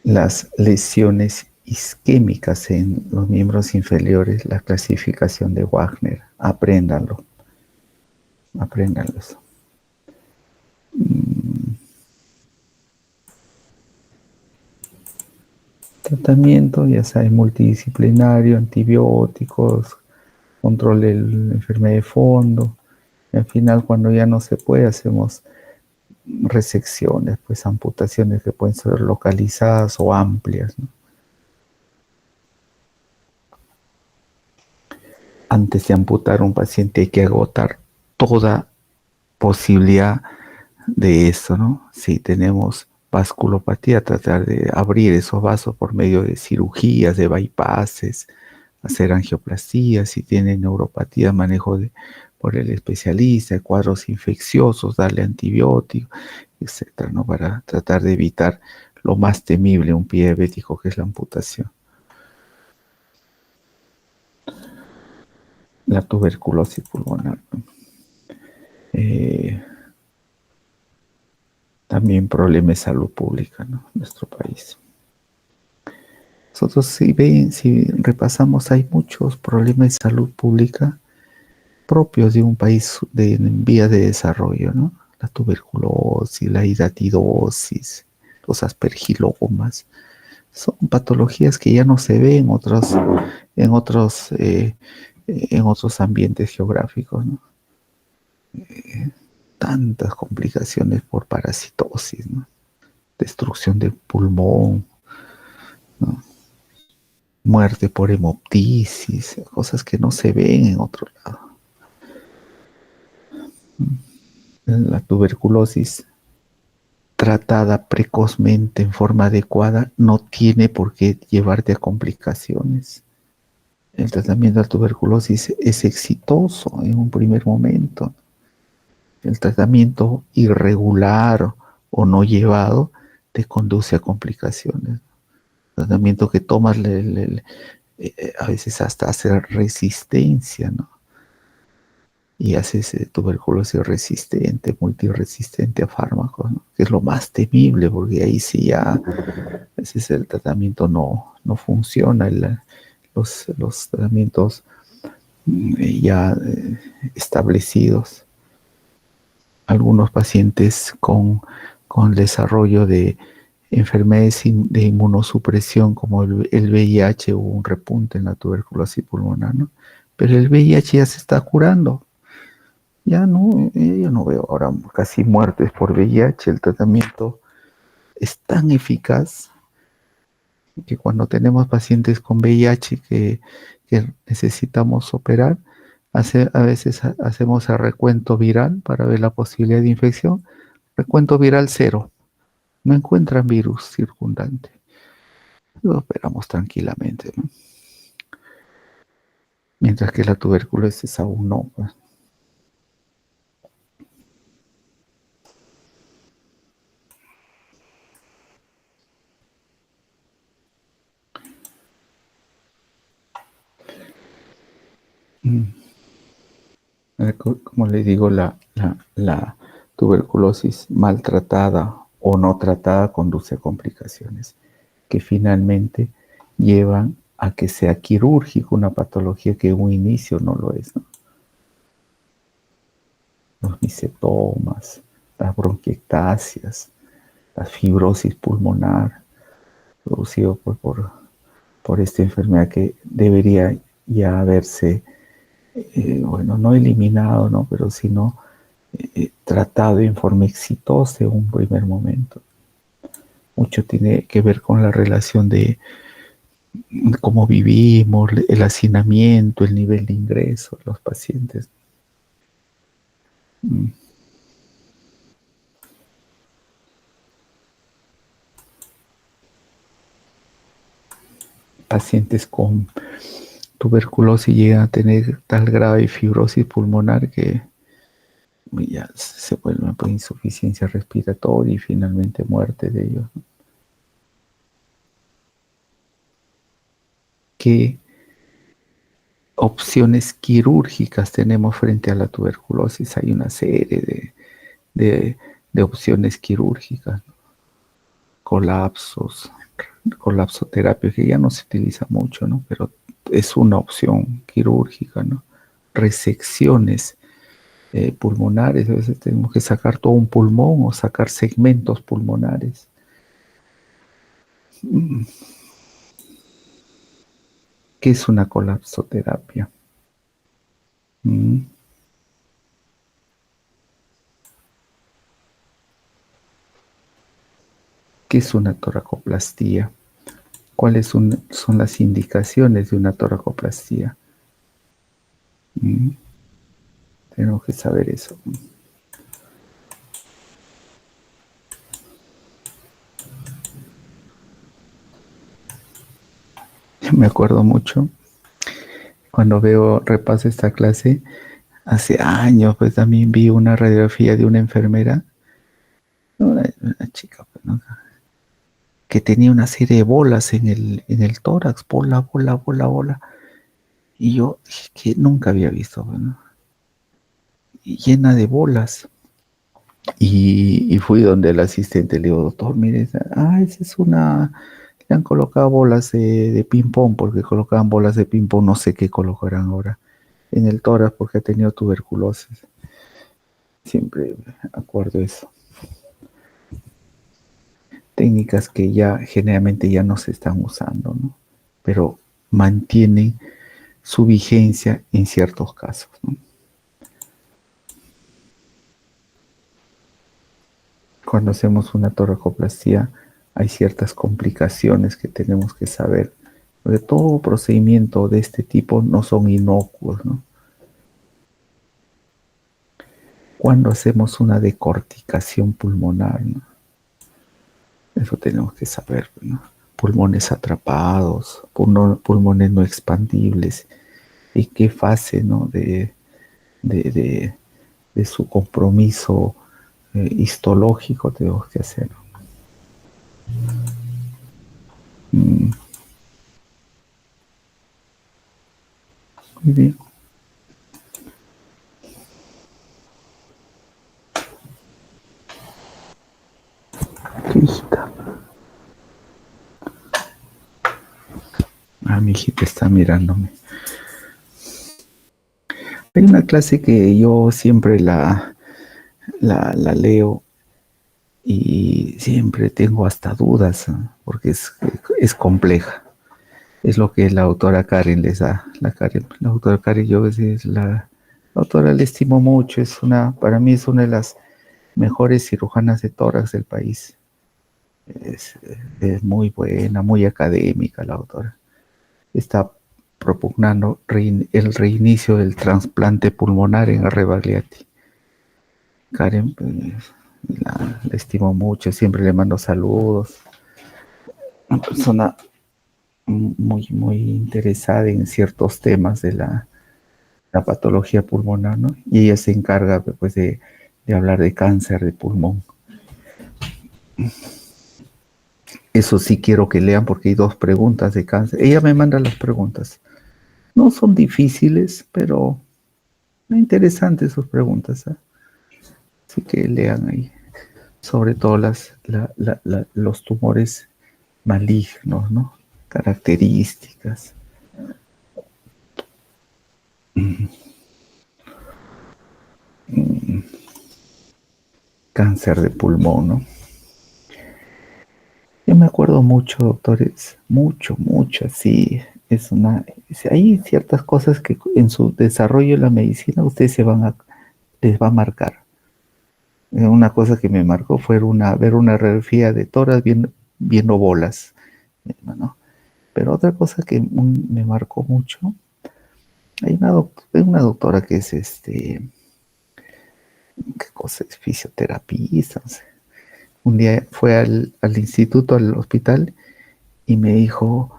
Las lesiones isquémicas en los miembros inferiores, la clasificación de Wagner. Apréndanlo, apréndanlo eso. Tratamiento, ya sabes, multidisciplinario, antibióticos, control de la enfermedad de fondo. Y al final, cuando ya no se puede, hacemos resecciones, pues amputaciones que pueden ser localizadas o amplias, ¿no? Antes de amputar a un paciente hay que agotar toda posibilidad de esto, ¿no? Si tenemos vasculopatía, tratar de abrir esos vasos por medio de cirugías, de bypasses, hacer angioplastia. Si tiene neuropatía, manejo por el especialista, cuadros infecciosos, darle antibióticos, etcétera, ¿no? Para tratar de evitar lo más temible, un pie diabético, que es la amputación. La tuberculosis pulmonar, ¿no? También problemas de salud pública, ¿no? En nuestro país. Nosotros, si repasamos, hay muchos problemas de salud pública propios de un país en vía de desarrollo, ¿no? La tuberculosis, la hidatidosis, los aspergilomas, son patologías que ya no se ven en otros, en otros ambientes geográficos, ¿no? Tantas complicaciones por parasitosis, ¿no? Destrucción del pulmón, ¿no? Muerte por hemoptisis, cosas que no se ven en otro lado. La tuberculosis tratada precozmente en forma adecuada no tiene por qué llevarte a complicaciones. El tratamiento de la tuberculosis es exitoso en un primer momento. El tratamiento irregular o no llevado te conduce a complicaciones. El tratamiento que tomas a veces hasta hace resistencia, ¿no? Y haces tuberculosis resistente, multiresistente a fármacos, ¿no? Que es lo más temible, porque ahí sí ya a veces el tratamiento no funciona. Los tratamientos ya establecidos. Algunos pacientes con desarrollo de enfermedades de inmunosupresión como el VIH, hubo un repunte en la tuberculosis pulmonar, ¿no? Pero el VIH ya se está curando. Ya no, yo no veo ahora casi muertes por VIH. El tratamiento es tan eficaz que cuando tenemos pacientes con VIH que necesitamos operar, a veces hacemos el recuento viral para ver la posibilidad de infección. Recuento viral 0. No encuentran virus circundante. Lo operamos tranquilamente, ¿no? Mientras que la tuberculosis aún no, pues. Como le digo, la tuberculosis maltratada o no tratada conduce a complicaciones que finalmente llevan a que sea quirúrgico, una patología que en un inicio no lo es, ¿no? Los misetomas, las bronquiectasias, la fibrosis pulmonar, producido por esta enfermedad que debería ya haberse, bueno, no eliminado, ¿no? Pero sino tratado en forma exitosa en un primer momento. Mucho tiene que ver con la relación de cómo vivimos, el hacinamiento, el nivel de ingreso de los pacientes. Pacientes con tuberculosis llegan a tener tal grave fibrosis pulmonar que ya se vuelven por insuficiencia respiratoria y finalmente muerte de ellos, ¿no? ¿Qué opciones quirúrgicas tenemos frente a la tuberculosis? Hay una serie de opciones quirúrgicas, ¿no? Colapsos, colapsoterapia, que ya no se utiliza mucho, ¿no? Pero es una opción quirúrgica, ¿no? Resecciones pulmonares, a veces tenemos que sacar todo un pulmón o sacar segmentos pulmonares. Mm, ¿Qué es una colapsoterapia? Mm, ¿Qué es una toracoplastía? ¿Cuáles son las indicaciones de una toracoplastía? Mm, Tenemos que saber eso. Me acuerdo mucho cuando repaso esta clase, hace años, pues también vi una radiografía de una enfermera, una chica, pues, ¿no? Que tenía una serie de bolas en el tórax, bola, bola, bola, bola. Y yo dije que nunca había visto, pues, ¿no? Y llena de bolas. Y fui donde el asistente, le digo, doctor, mire, esa es una, le han colocado bolas de ping-pong, porque colocaban bolas de ping-pong, no sé qué colocarán ahora, en el tórax porque ha tenido tuberculosis. Siempre acuerdo eso. Técnicas que ya generalmente ya no se están usando, ¿no? Pero mantienen su vigencia en ciertos casos, ¿no? Cuando hacemos una toracoplastía hay ciertas complicaciones que tenemos que saber, porque todo procedimiento de este tipo no son inocuos, ¿no? Cuando hacemos una decorticación pulmonar, ¿no? Eso tenemos que saber, ¿no? Pulmones atrapados, pulmones no expandibles, y qué fase, ¿no? de, de, de su compromiso histológico tenemos que hacer. Mm, Muy bien. ¿Qué hijita? Mi hijita está mirándome. Hay una clase que yo siempre la leo y siempre tengo hasta dudas, ¿no? Porque es compleja. Es lo que la autora Karen les da. La autora Karen, yo la autora le estimo mucho. Para mí es una de las mejores cirujanas de tórax del país. Es muy buena, muy académica la autora. Está propugnando el reinicio del trasplante pulmonar en Arrebagliati. Karen, pues, la estimo mucho, siempre le mando saludos. Una persona muy, muy interesada en ciertos temas de la patología pulmonar, ¿no? Y ella se encarga, pues, de hablar de cáncer de pulmón. Eso sí quiero que lean porque hay 2 preguntas de cáncer. Ella me manda las preguntas. No son difíciles, pero interesantes sus preguntas, ¿eh? Así que lean ahí. Sobre todo los tumores malignos, ¿no? Características. Cáncer de pulmón, ¿no? Yo me acuerdo mucho, doctores, mucho, mucho, así. Hay ciertas cosas que en su desarrollo de la medicina ustedes les va a marcar. Una cosa que me marcó fue ver una radiografía de toras viendo bolas, ¿no? Pero otra cosa que me marcó mucho, hay una doctora que es ¿qué cosa es? Fisioterapista, no sé. Un día fue al instituto, al hospital, y me dijo,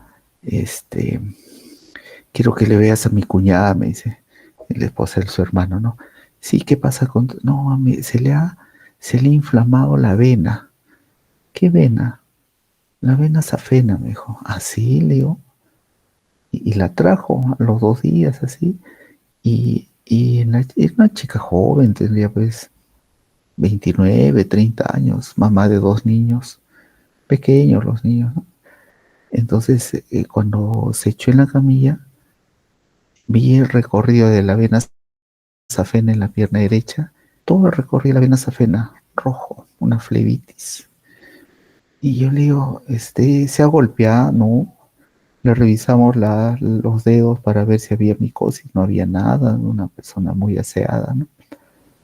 quiero que le veas a mi cuñada, me dice, la esposa de su hermano, ¿no? Sí, ¿qué pasa con...? No, se le ha inflamado la vena. ¿Qué vena? La vena safena, me dijo. Así, le digo. Y la trajo a los 2 días, así. Es una chica joven, tendría pues 29, 30 años, mamá de 2 niños, pequeños los niños, ¿no? Entonces, cuando se echó en la camilla, vi el recorrido de la vena safena en la pierna derecha, todo el recorrido de la vena safena, rojo, una flebitis. Y yo le digo, ¿se ha golpeado? No. Le revisamos los dedos para ver si había micosis, no había nada, una persona muy aseada, ¿no?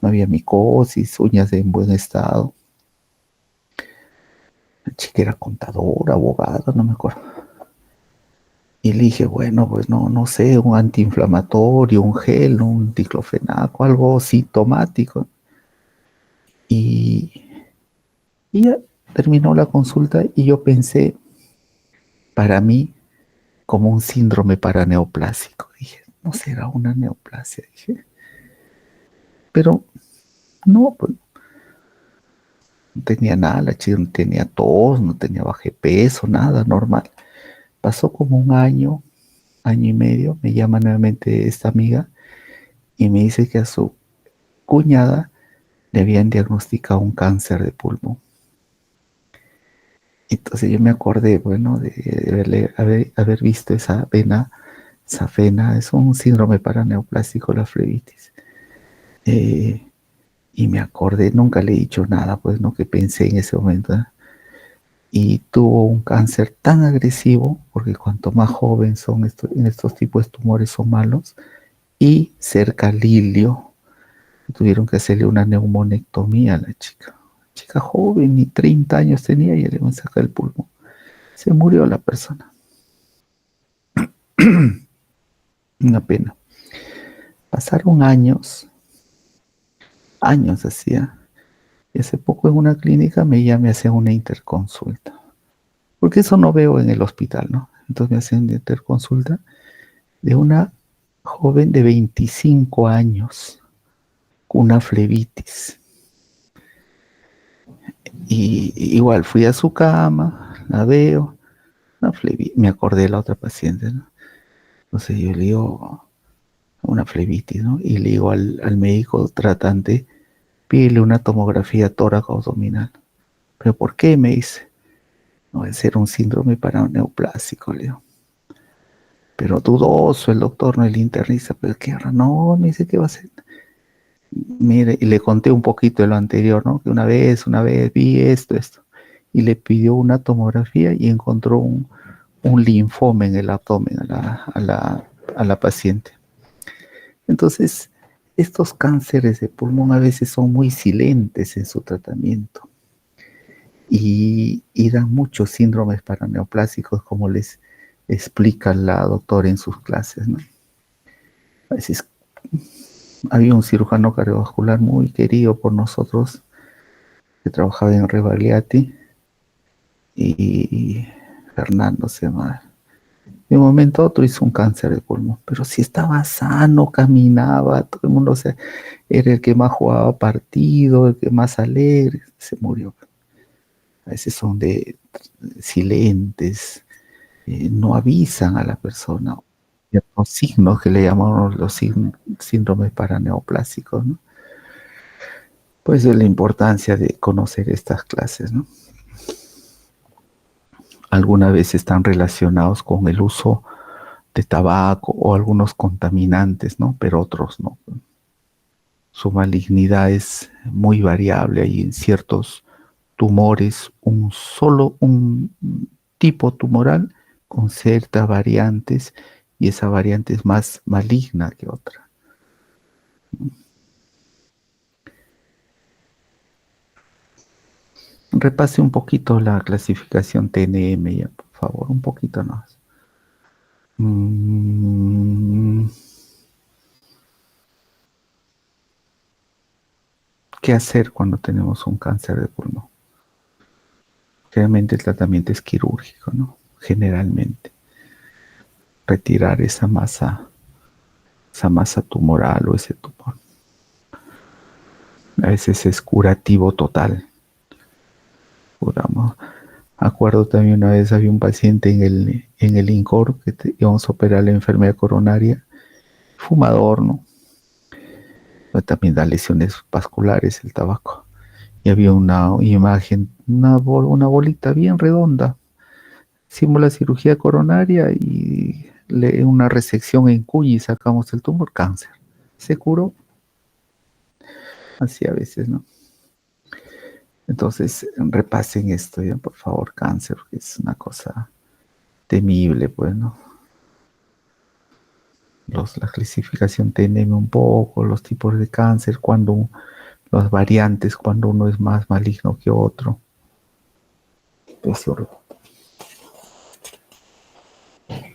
No había micosis, uñas en buen estado. La chica era contadora, abogada, no me acuerdo. Y le dije, bueno, pues no sé, un antiinflamatorio, un gel, un diclofenaco, algo sintomático. Y, y ya terminó la consulta y yo pensé, para mí, como un síndrome paraneoplásico. Dije, no será una neoplasia, dije. Pero no, pues no tenía nada, la chica no tenía tos, no tenía bajo peso, nada, normal. Pasó como un año y medio, me llama nuevamente esta amiga y me dice que a su cuñada le habían diagnosticado un cáncer de pulmón. Entonces yo me acordé, bueno, de haber visto esa vena, es un síndrome paraneoplásico, la flebitis. Eh, y me acordé, nunca le he dicho nada, pues no, que pensé en ese momento, ¿eh? Y tuvo un cáncer tan agresivo, porque cuanto más joven son en estos tipos de tumores son malos, y cerca Lilio, tuvieron que hacerle una neumonectomía a la chica. Chica joven, ni 30 años tenía y le iban a sacar el pulmón. Se murió la persona. Una pena. Pasaron años hacía. Y hace poco en una clínica me llamé a hacer una interconsulta. Porque eso no veo en el hospital, ¿no? Entonces me hacen interconsulta de una joven de 25 años con una flebitis. Y igual fui a su cama, la veo, una flebitis, me acordé de la otra paciente, ¿no? Entonces yo le digo, una flebitis, ¿no? Y le digo al médico tratante, pídele una tomografía tóraco abdominal. ¿Pero por qué? Me dice. No, es ser un síndrome paraneoplásico, le digo. Pero dudoso el doctor, no el internista, pero qué raro, no, me dice que va a ser. Mire, y le conté un poquito de lo anterior, ¿no? Que una vez vi esto. Y le pidió una tomografía y encontró un linfoma en el abdomen a la paciente. Entonces, estos cánceres de pulmón a veces son muy silentes en su tratamiento y dan muchos síndromes paraneoplásicos, como les explica la doctora en sus clases, ¿no? A veces había un cirujano cardiovascular muy querido por nosotros que trabajaba en Rebagliati y Fernando se llama. De un momento a otro hizo un cáncer de pulmón, pero si estaba sano, caminaba, todo el mundo era el que más jugaba partido, el que más alegre, se murió. A veces son de silentes, no avisan a la persona. Ciertos signos que le llamamos los síndromes paraneoplásicos, ¿no? Pues es la importancia de conocer estas clases, ¿no? Algunas veces están relacionados con el uso de tabaco o algunos contaminantes, ¿no? Pero otros no. Su malignidad es muy variable. Hay en ciertos tumores un tipo tumoral con ciertas variantes y esa variante es más maligna que otra. Repase un poquito la clasificación TNM, ya, por favor, un poquito más. ¿Qué hacer cuando tenemos un cáncer de pulmón? Generalmente el tratamiento es quirúrgico, ¿no? Generalmente. Retirar esa masa tumoral o ese tumor. A veces es curativo total. Curamos. Acuerdo también una vez había un paciente en el INCOR que íbamos a operar la enfermedad coronaria, fumador, ¿no? Pero también da lesiones vasculares el tabaco. Y había una imagen, una bolita bien redonda Hicimos la cirugía coronaria y una resección en cuña y sacamos el tumor, cáncer. Se curó, así a veces, ¿no? Entonces, repasen esto ya, por favor, cáncer, que es una cosa temible, pues, ¿no? La clasificación teme un poco, los tipos de cáncer, las variantes, cuando uno es más maligno que otro. Eso,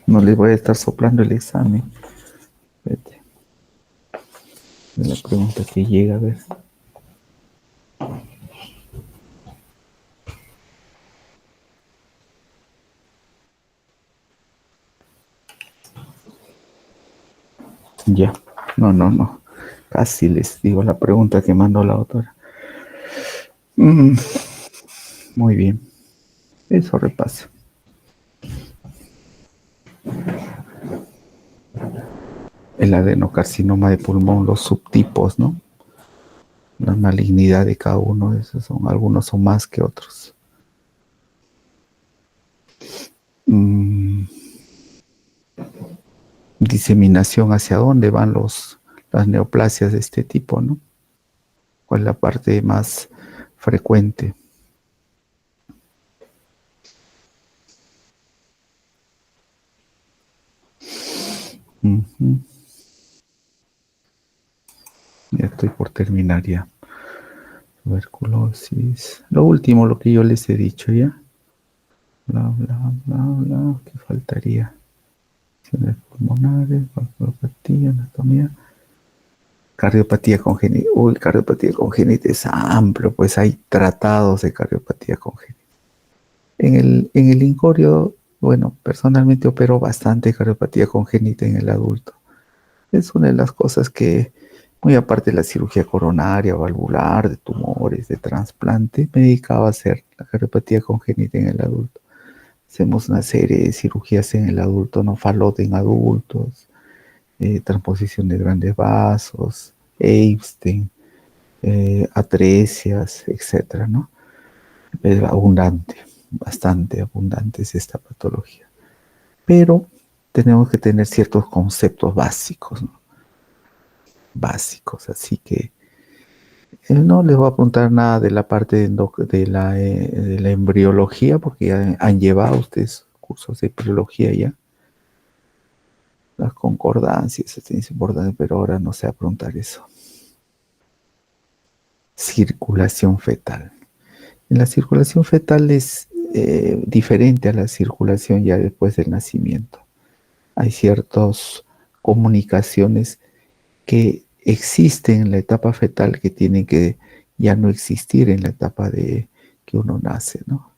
no les voy a estar soplando el examen. Vete. De la pregunta que llega, a ver. Ya. No. Casi les digo la pregunta que mandó la autora. Muy bien. Eso repasa. El adenocarcinoma de pulmón, los subtipos, ¿no? La malignidad de cada uno de esos algunos son más que otros. Diseminación, hacia dónde van las neoplasias de este tipo, ¿no? ¿Cuál es la parte más frecuente? Ya estoy por terminar ya. Tuberculosis. Lo último, lo que yo les he dicho ya. Bla. ¿Qué faltaría? Pulmonares, cardiopatía, anatomía. Cardiopatía congénita. Uy, cardiopatía congénita es amplio, pues hay tratados de cardiopatía congénita. En el Incorio, bueno, personalmente opero bastante cardiopatía congénita en el adulto. Es una de las cosas que, muy aparte de la cirugía coronaria, valvular, de tumores, de trasplante, me dedicaba a hacer la cardiopatía congénita en el adulto. Hacemos una serie de cirugías en el adulto, no Fallot en adultos, transposición de grandes vasos, Epstein, atresias, etcétera, ¿no? Es abundante, bastante abundante es esta patología. Pero tenemos que tener ciertos conceptos básicos, ¿no? Básicos, así que no les voy a apuntar nada de la parte de la embriología, porque ya han llevado ustedes cursos de embriología ya. Las concordancias, es importante, pero ahora no sé apuntar eso. Circulación fetal. En la circulación fetal es diferente a la circulación ya después del nacimiento. Hay ciertas comunicaciones que existen en la etapa fetal que tienen que ya no existir en la etapa de que uno nace, ¿no?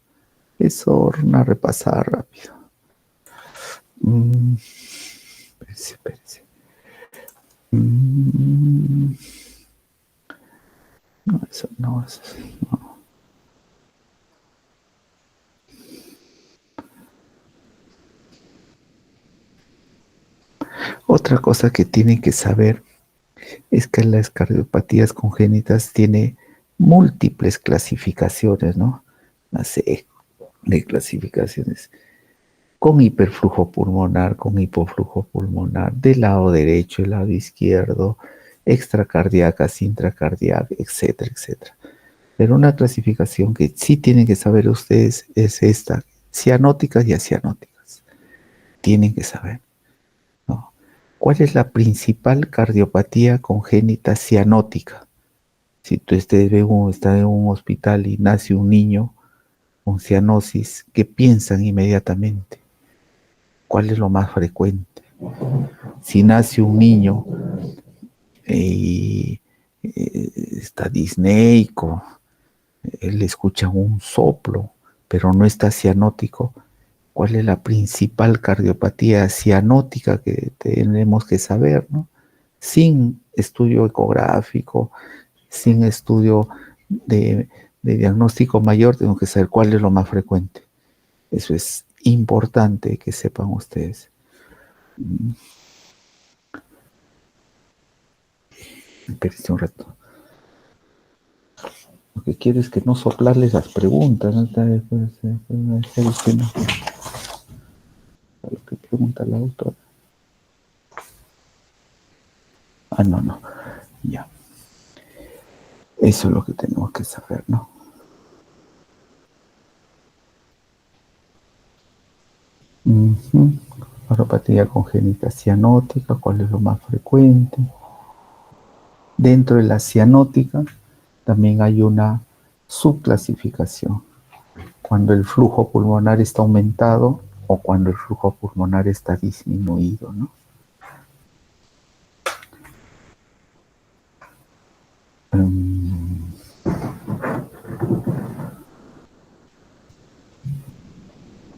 Eso, una repasada rápido. Espérese. No, eso no. Otra cosa que tienen que saber es que las cardiopatías congénitas tiene múltiples clasificaciones, ¿no? Una serie de clasificaciones con hiperflujo pulmonar, con hipoflujo pulmonar, del lado derecho, del lado izquierdo, extracardíacas, intracardíacas, etcétera, etcétera. Pero una clasificación que sí tienen que saber ustedes es esta, cianóticas y acianóticas. Tienen que saber, ¿no? ¿Cuál es la principal cardiopatía congénita cianótica? Si ustedes están en un hospital y nace un niño con cianosis, ¿qué piensan inmediatamente? ¿Cuál es lo más frecuente? Si nace un niño y está disneico, le escuchan un soplo, pero no está cianótico, ¿cuál es la principal cardiopatía cianótica que tenemos que saber, ¿no? Sin estudio ecográfico, sin estudio de diagnóstico mayor, tengo que saber cuál es lo más frecuente. Eso es importante que sepan ustedes. Espérense un rato. Lo que quiero es que no soplarles las preguntas, ¿no? lo que pregunta la autora. Ah, no, no. Ya. Eso es lo que tenemos que saber, ¿no? Neuropatía congénita cianótica, ¿cuál es lo más frecuente? Dentro de la cianótica también hay una subclasificación. Cuando el flujo pulmonar está aumentado o cuando el flujo pulmonar está disminuido, ¿no?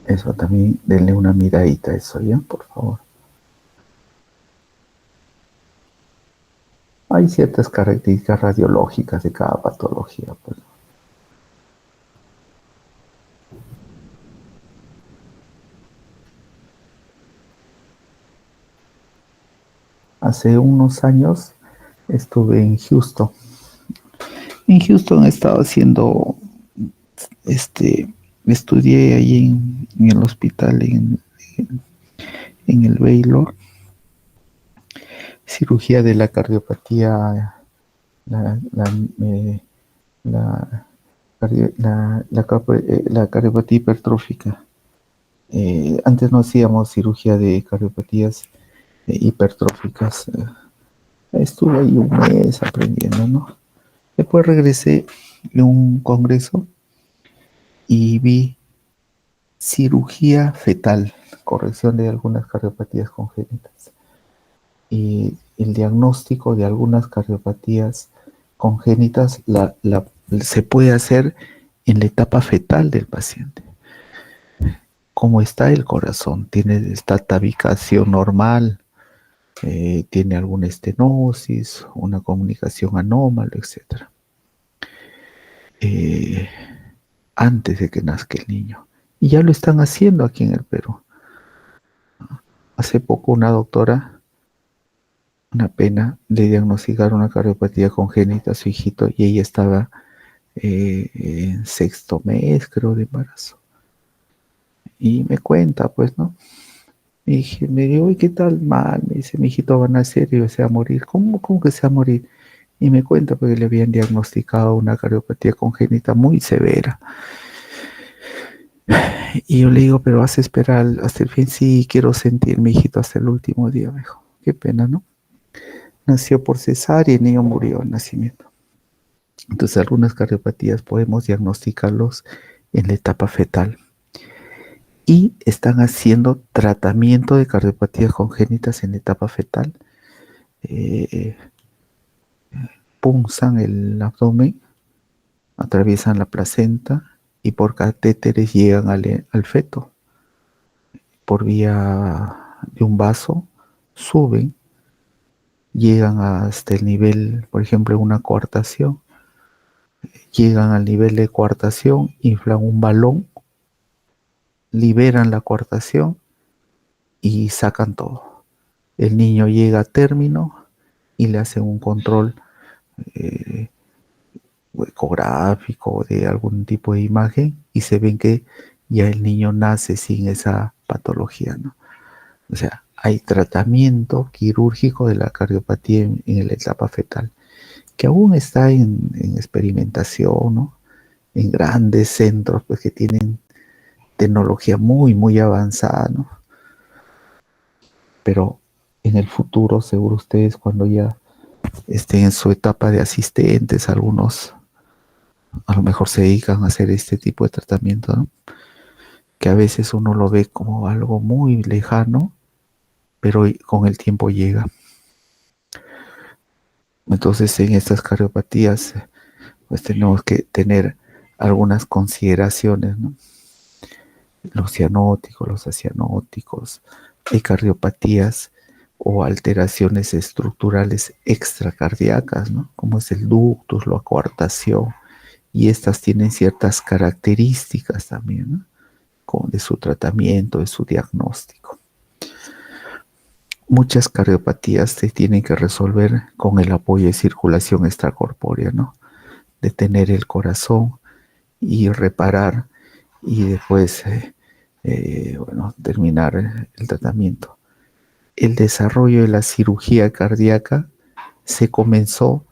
Eso también, denle una miradita a eso, ¿ya? Por favor. Hay ciertas características radiológicas de cada patología, pues. Hace unos años estuve en Houston. En Houston he estado haciendo, estudié ahí en el hospital, en el Baylor, cirugía de la cardiopatía, la, la, eh, la, la cardiopatía hipertrófica. Antes no hacíamos cirugía de cardiopatías hipertróficas. Estuve ahí un mes aprendiendo, ¿no? Después regresé de un congreso y vi cirugía fetal, corrección de algunas cardiopatías congénitas. Y el diagnóstico de algunas cardiopatías congénitas se puede hacer en la etapa fetal del paciente. ¿Cómo está el corazón? ¿Está tabicación normal? ¿Tiene alguna estenosis? ¿Una comunicación anómala? Etcétera. Antes de que nazca el niño. Y ya lo están haciendo aquí en el Perú. Hace poco una doctora, una pena, le diagnosticaron una cardiopatía congénita a su hijito y ella estaba en sexto mes, creo, de embarazo. Y me cuenta, pues, ¿no? Me dijo, ¿y qué tal? Mal, me dice, mi hijito va a nacer y se va a morir. ¿Cómo que se va a morir? Y me cuenta porque le habían diagnosticado una cardiopatía congénita muy severa. Y yo le digo, pero vas a esperar hasta el fin. Sí, quiero sentir mi hijito hasta el último día, me dijo. Qué pena, ¿no? Nació por cesárea y el niño murió al nacimiento. Entonces, algunas cardiopatías podemos diagnosticarlos en la etapa fetal. Y están haciendo tratamiento de cardiopatías congénitas en la etapa fetal. Eh, punzan el abdomen, atraviesan la placenta y por catéteres llegan al feto. Por vía de un vaso, suben, llegan hasta el nivel, por ejemplo, una coartación, llegan al nivel de coartación, inflan un balón, liberan la coartación y sacan todo. El niño llega a término y le hacen un control eh, ecográfico de algún tipo de imagen y se ven que ya el niño nace sin esa patología, ¿no? O sea, hay tratamiento quirúrgico de la cardiopatía en la etapa fetal, que aún está en experimentación, ¿no? En grandes centros, pues que tienen tecnología muy, muy avanzada, ¿no? Pero en el futuro, seguro ustedes, cuando ya estén en su etapa de asistentes, algunos a lo mejor se dedican a hacer este tipo de tratamiento, ¿no? Que a veces uno lo ve como algo muy lejano, pero con el tiempo llega. Entonces, en estas cardiopatías, pues tenemos que tener algunas consideraciones, ¿no? Los cianóticos, los acianóticos, hay cardiopatías o alteraciones estructurales extracardíacas, ¿no? Como es el ductus, la coartación, y estas tienen ciertas características también, ¿no? Como de su tratamiento, de su diagnóstico. Muchas cardiopatías se tienen que resolver con el apoyo de circulación extracorpórea, ¿no? Detener el corazón y reparar y después bueno, terminar el tratamiento. El desarrollo de la cirugía cardíaca se comenzó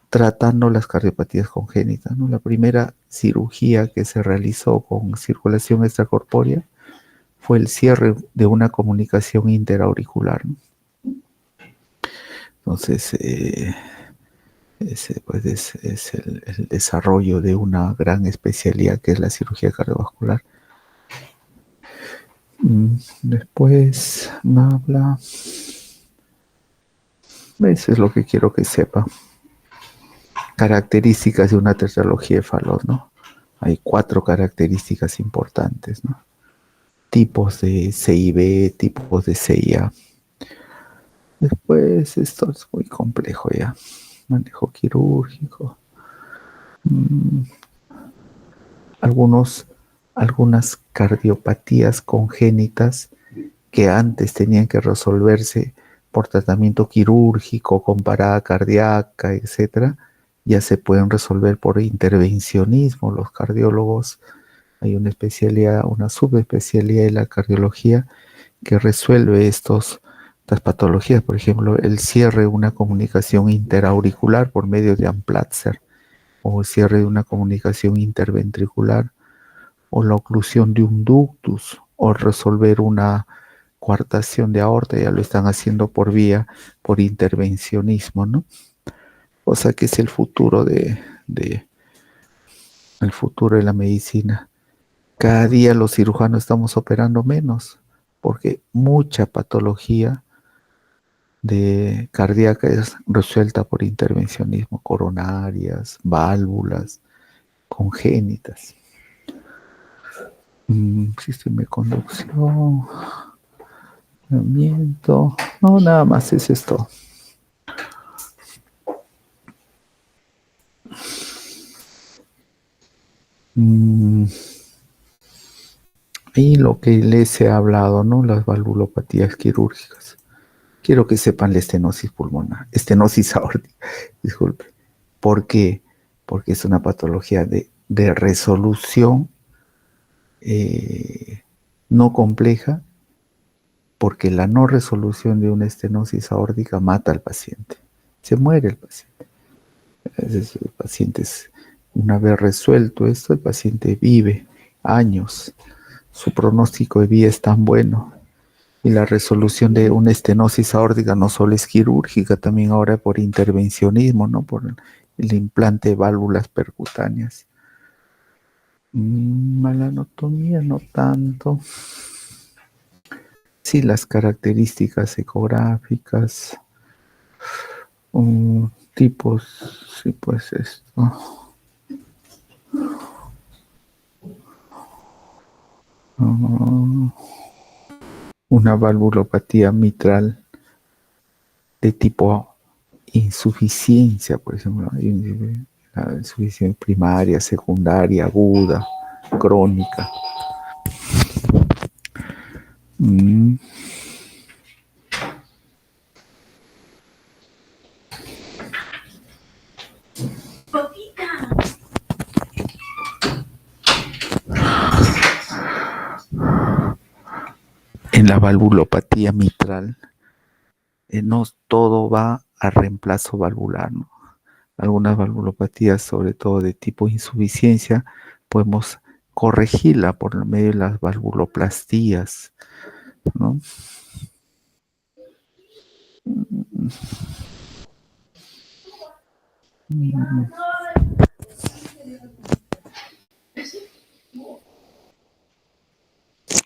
tratando las cardiopatías congénitas, ¿no? La primera cirugía que se realizó con circulación extracorpórea fue el cierre de una comunicación interauricular, ¿no? Entonces, pues es el desarrollo de una gran especialidad que es la cirugía cardiovascular. Después me habla, eso es lo que quiero que sepa. Características de una tetralogía de Fallot, ¿no? Hay 4 características importantes, ¿no? Tipos de CIB, tipos de CIA. Después, esto es muy complejo ya. Manejo quirúrgico. Mm, algunas cardiopatías congénitas que antes tenían que resolverse por tratamiento quirúrgico, con parada cardíaca, etcétera, ya se pueden resolver por intervencionismo. Los cardiólogos, hay una especialidad, una subespecialidad de la cardiología que resuelve estas patologías. Por ejemplo, el cierre de una comunicación interauricular por medio de Amplatzer, o el cierre de una comunicación interventricular, o la oclusión de un ductus, o resolver una coartación de aorta. Ya lo están haciendo por intervencionismo, ¿no? O sea que es el futuro de la medicina. Cada día los cirujanos estamos operando menos, porque mucha patología de cardíaca es resuelta por intervencionismo, coronarias, válvulas, congénitas. Sistema de conducción, movimiento. No, nada más es esto. Y lo que les he hablado, ¿no? Las valvulopatías quirúrgicas. Quiero que sepan la estenosis pulmonar, estenosis aórtica, disculpe. ¿Por qué? Porque es una patología de resolución no compleja, porque la no resolución de una estenosis aórtica mata al paciente. Se muere el paciente. El paciente, una vez resuelto esto, el paciente vive años. Su pronóstico de vida es tan bueno. Y la resolución de una estenosis aórtica no solo es quirúrgica, también ahora por intervencionismo, ¿no? Por el implante de válvulas percutáneas. Mala anatomía, no tanto. Sí, las características ecográficas, tipos, sí, pues esto. Una valvulopatía mitral de tipo insuficiencia, por ejemplo, la insuficiencia primaria, secundaria, aguda, crónica. En la valvulopatía mitral, no todo va a reemplazo valvular, ¿no? Algunas valvulopatías, sobre todo de tipo insuficiencia, podemos corregirla por medio de las valvuloplastías, ¿no?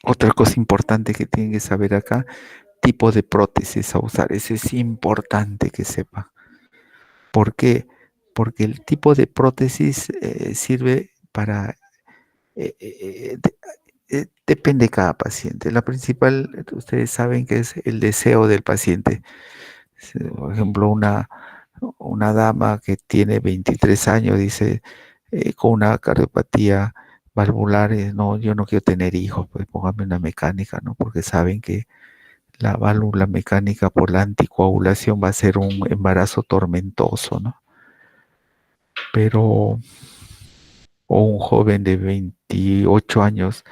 Otra cosa importante que tienen que saber acá, tipo de prótesis a usar. Eso es importante que sepa. ¿Por qué? Porque el tipo de prótesis sirve para... depende de cada paciente. La principal, ustedes saben que es el deseo del paciente. Por ejemplo, una dama que tiene 23 años dice, con una cardiopatía valvular, no, yo no quiero tener hijos, pues póngame una mecánica, ¿no? Porque saben que la válvula mecánica por la anticoagulación va a ser un embarazo tormentoso, ¿no? O un joven de 28 años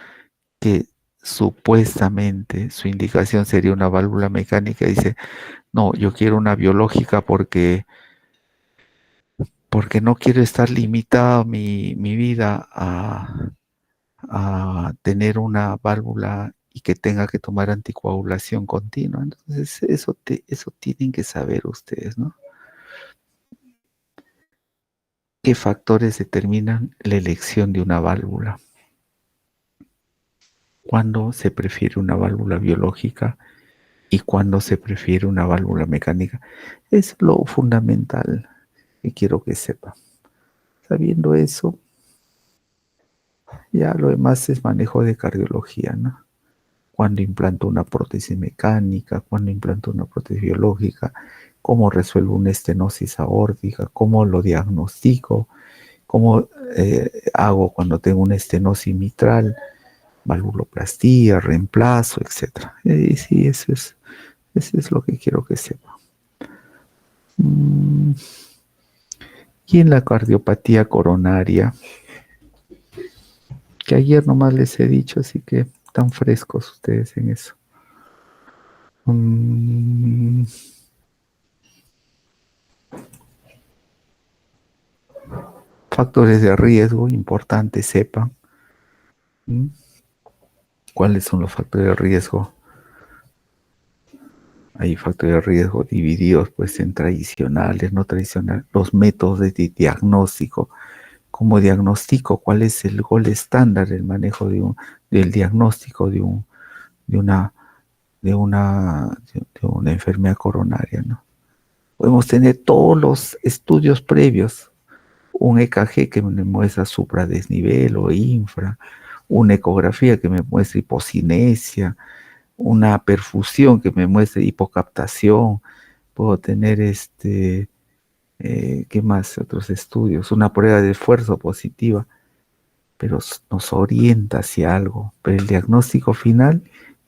que supuestamente su indicación sería una válvula mecánica, dice, no, yo quiero una biológica porque no quiero estar limitado mi vida a tener una válvula y que tenga que tomar anticoagulación continua. Entonces, eso tienen que saber ustedes, ¿no? ¿Qué factores determinan la elección de una válvula? ¿Cuándo se prefiere una válvula biológica y cuándo se prefiere una válvula mecánica? Es lo fundamental que quiero que sepa. Sabiendo eso, ya lo demás es manejo de cardiología, ¿no? Cuándo implanto una prótesis mecánica, cuándo implanto una prótesis biológica, cómo resuelvo una estenosis aórtica, cómo lo diagnostico, cómo hago cuando tengo una estenosis mitral, valvuloplastía, reemplazo, etc. Sí, eso es lo que quiero que sepa. Y en la cardiopatía coronaria, que ayer nomás les he dicho, así que están frescos ustedes en eso. Factores de riesgo, importante sepan. ¿Cuáles son los factores de riesgo? Hay factores de riesgo divididos pues en tradicionales, no tradicionales, los métodos de diagnóstico. ¿Cómo diagnostico? ¿Cuál es el gol estándar del manejo del diagnóstico de una, de una enfermedad coronaria, ¿no? Podemos tener todos los estudios previos, un EKG que me muestra supradesnivel o infra, una ecografía que me muestra hipocinesia, una perfusión que me muestre hipocaptación, puedo tener ¿qué más? Otros estudios, una prueba de esfuerzo positiva, pero nos orienta hacia algo. Pero el diagnóstico final,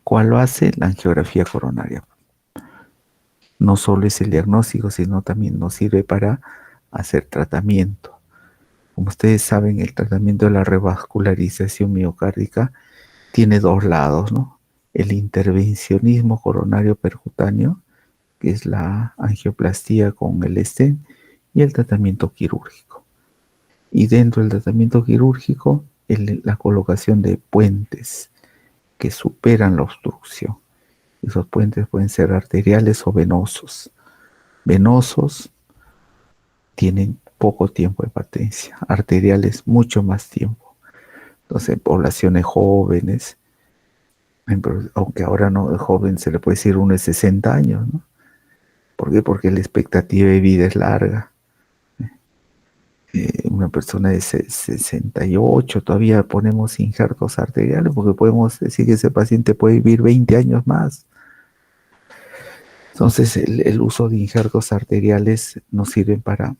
¿cuál lo hace? La angiografía coronaria. No solo es el diagnóstico, sino también nos sirve para hacer tratamiento. Como ustedes saben, el tratamiento de la revascularización miocárdica tiene dos lados, ¿no? El intervencionismo coronario percutáneo, que es la angioplastía con el stent, y el tratamiento quirúrgico. Y dentro del tratamiento quirúrgico, la colocación de puentes que superan la obstrucción. Esos puentes pueden ser arteriales o venosos. Venosos tienen poco tiempo de patencia, arteriales mucho más tiempo. Entonces, en poblaciones jóvenes, aunque ahora no, el joven se le puede decir uno de 60 años, ¿no? ¿Por qué? Porque la expectativa de vida es larga. Una persona de 68, todavía ponemos injertos arteriales porque podemos decir que ese paciente puede vivir 20 años más. Entonces, el uso de injertos arteriales nos sirve para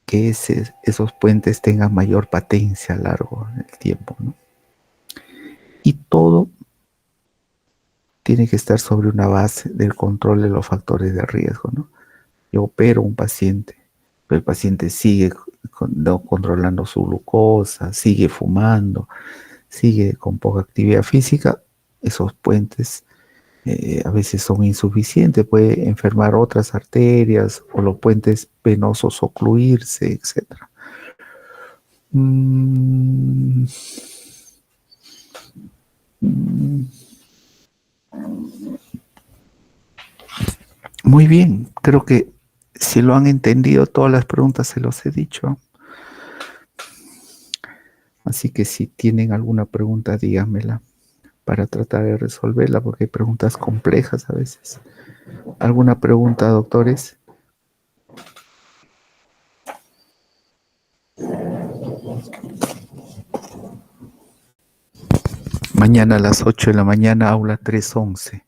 que esos puentes tengan mayor patencia a largo en el tiempo, ¿no? Y todo tiene que estar sobre una base del control de los factores de riesgo, ¿no? Yo opero un paciente, pero el paciente sigue no controlando su glucosa, sigue fumando, sigue con poca actividad física, esos puentes a veces son insuficientes, puede enfermar otras arterias o los puentes venosos ocluirse, etc. Muy bien, creo que si lo han entendido, todas las preguntas se los he dicho. Así que si tienen alguna pregunta, díganmela para tratar de resolverla, porque hay preguntas complejas a veces. ¿Alguna pregunta, doctores? Mañana a las 8 de la mañana, aula 311.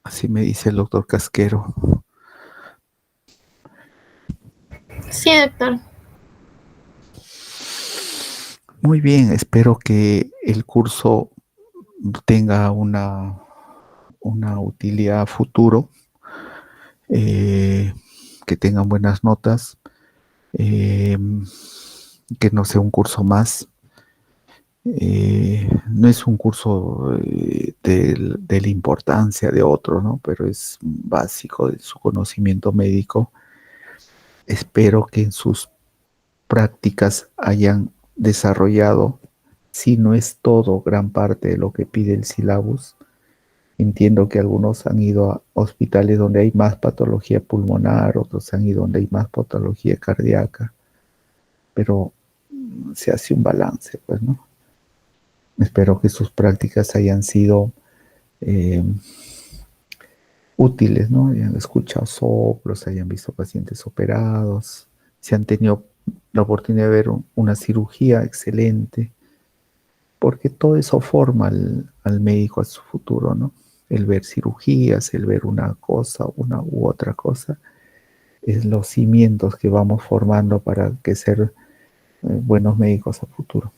Así me dice el doctor Casquero. Sí, doctor. Muy bien, espero que el curso tenga una utilidad a futuro, que tengan buenas notas, que no sea un curso más, No es un curso de la importancia de otro, ¿no? Pero es básico de su conocimiento médico. Espero que en sus prácticas hayan desarrollado, si no es todo, gran parte de lo que pide el sílabus. Entiendo que algunos han ido a hospitales donde hay más patología pulmonar, otros han ido donde hay más patología cardíaca, pero se hace un balance, pues, ¿no? Espero que sus prácticas hayan sido eh, útiles, ¿no? Hayan escuchado soplos, hayan visto pacientes operados, si han tenido la oportunidad de ver una cirugía excelente, porque todo eso forma al médico a su futuro, ¿no? El ver cirugías, el ver una cosa, una u otra cosa, es los cimientos que vamos formando para que ser buenos médicos a futuro.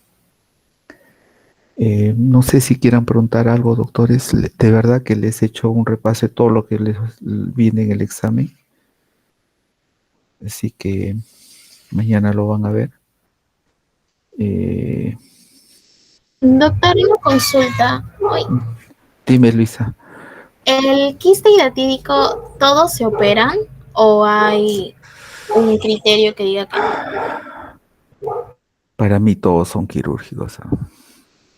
No sé si quieran preguntar algo, doctores. De verdad que les he hecho un repaso de todo lo que les viene en el examen. Así que mañana lo van a ver. Eh, Doctor, una consulta. Uy, Dime, Luisa. ¿el quiste hidratídico todos se operan o hay un criterio que diga que no? Para mí todos son quirúrgicos, ¿ah?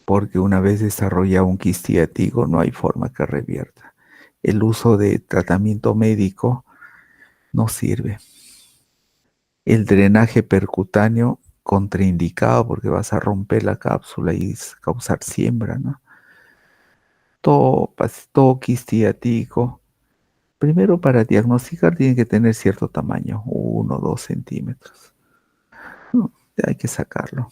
Porque una vez desarrolla un quiste hiatídico no hay forma que revierta. El uso de tratamiento médico no sirve. El drenaje percutáneo contraindicado porque vas a romper la cápsula y causar siembra, ¿no? Todo quiste hiatídico, primero para diagnosticar tiene que tener cierto tamaño, 1 o 2 centímetros. No, hay que sacarlo.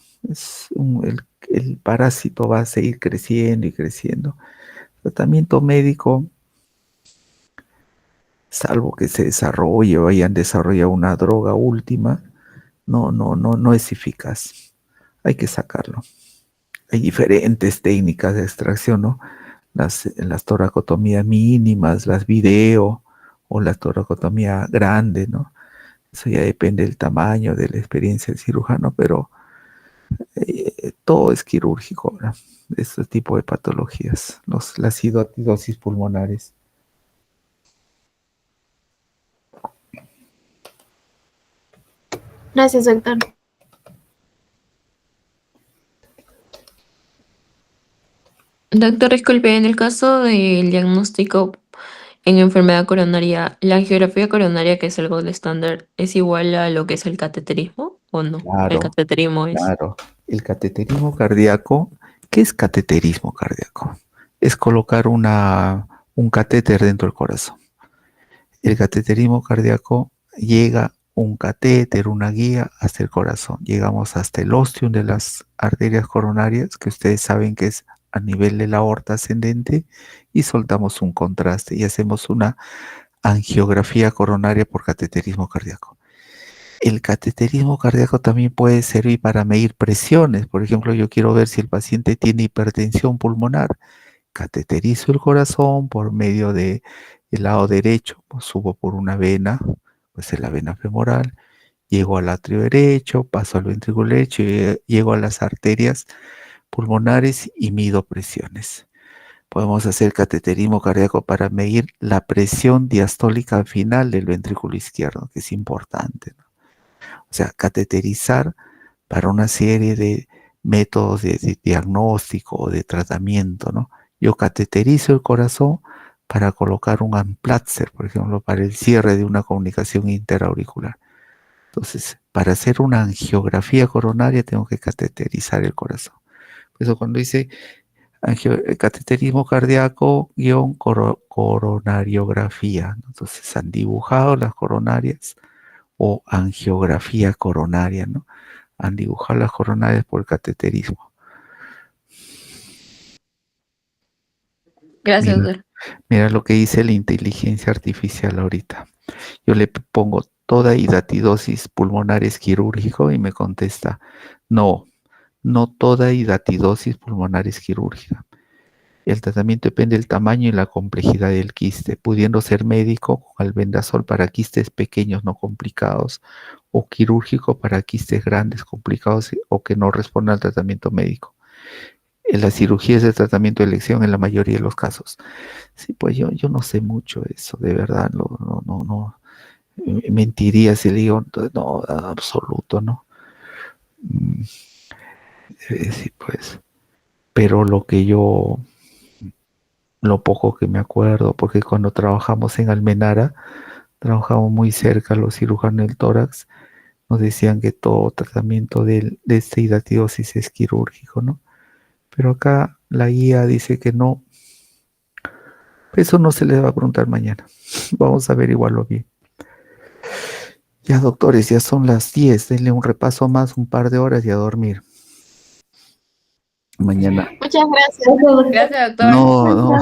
El parásito va a seguir creciendo y creciendo. Tratamiento médico, salvo que se desarrolle o hayan desarrollado una droga última, no es eficaz. Hay que sacarlo. Hay diferentes técnicas de extracción, ¿no? Las toracotomías mínimas, las video o la toracotomía grande, ¿no? Eso ya depende del tamaño, de la experiencia del cirujano, pero todo es quirúrgico ahora, este tipo de patologías, las acidosis pulmonares. Gracias, doctor. Doctor, disculpe, en el caso del diagnóstico en enfermedad coronaria, ¿la angiografía coronaria, que es el gold standard, es igual a lo que es el cateterismo o no? El Claro, cateterismo es. claro. El cateterismo cardíaco, ¿qué es cateterismo cardíaco? Es colocar un catéter dentro del corazón. El cateterismo cardíaco llega un catéter, una guía hasta el corazón. Llegamos hasta el ostium de las arterias coronarias, que ustedes saben que es a nivel de la aorta ascendente, y soltamos un contraste y hacemos una angiografía coronaria por cateterismo cardíaco. El cateterismo cardíaco también puede servir para medir presiones. Por ejemplo, yo quiero ver si el paciente tiene hipertensión pulmonar. Cateterizo el corazón por medio del lado derecho, pues subo por una vena, pues es la vena femoral, llego al atrio derecho, paso al ventrículo derecho y llego a las arterias pulmonares y mido presiones. Podemos hacer cateterismo cardíaco para medir la presión diastólica final del ventrículo izquierdo, que es importante, ¿no? O sea, cateterizar para una serie de métodos de diagnóstico o de tratamiento, ¿no? Yo cateterizo el corazón para colocar un Amplatzer, por ejemplo, para el cierre de una comunicación interauricular. Entonces, para hacer una angiografía coronaria tengo que cateterizar el corazón. Por eso cuando dice cateterismo cardíaco guión coronariografía, ¿no? Entonces han dibujado las coronarias o angiografía coronaria, ¿no? Han dibujado las coronarias por el cateterismo. Gracias, Mira, doctor. mira lo que dice la inteligencia artificial ahorita. Yo le pongo toda hidatidosis pulmonar es quirúrgico y me contesta, no, no toda hidatidosis pulmonar es quirúrgica. El tratamiento depende del tamaño y la complejidad del quiste, pudiendo ser médico con albendazol para quistes pequeños no complicados o quirúrgico para quistes grandes complicados o que no respondan al tratamiento médico. La cirugía es el tratamiento de elección en la mayoría de los casos. Sí, pues yo no sé mucho eso, de verdad, no. Mentiría si le digo, no, absoluto, ¿no? Mm, sí, pues. Pero lo poco que me acuerdo, porque cuando trabajamos en Almenara, trabajamos muy cerca los cirujanos del tórax, nos decían que todo tratamiento de esta hidatidosis es quirúrgico, ¿no? Pero acá la guía dice que no, eso no se le va a preguntar mañana. Vamos a averiguarlo bien. Ya, doctores, ya son las 10. Denle un repaso más, un par de horas y a dormir. Mañana. Muchas gracias. Gracias, doctor. No, no.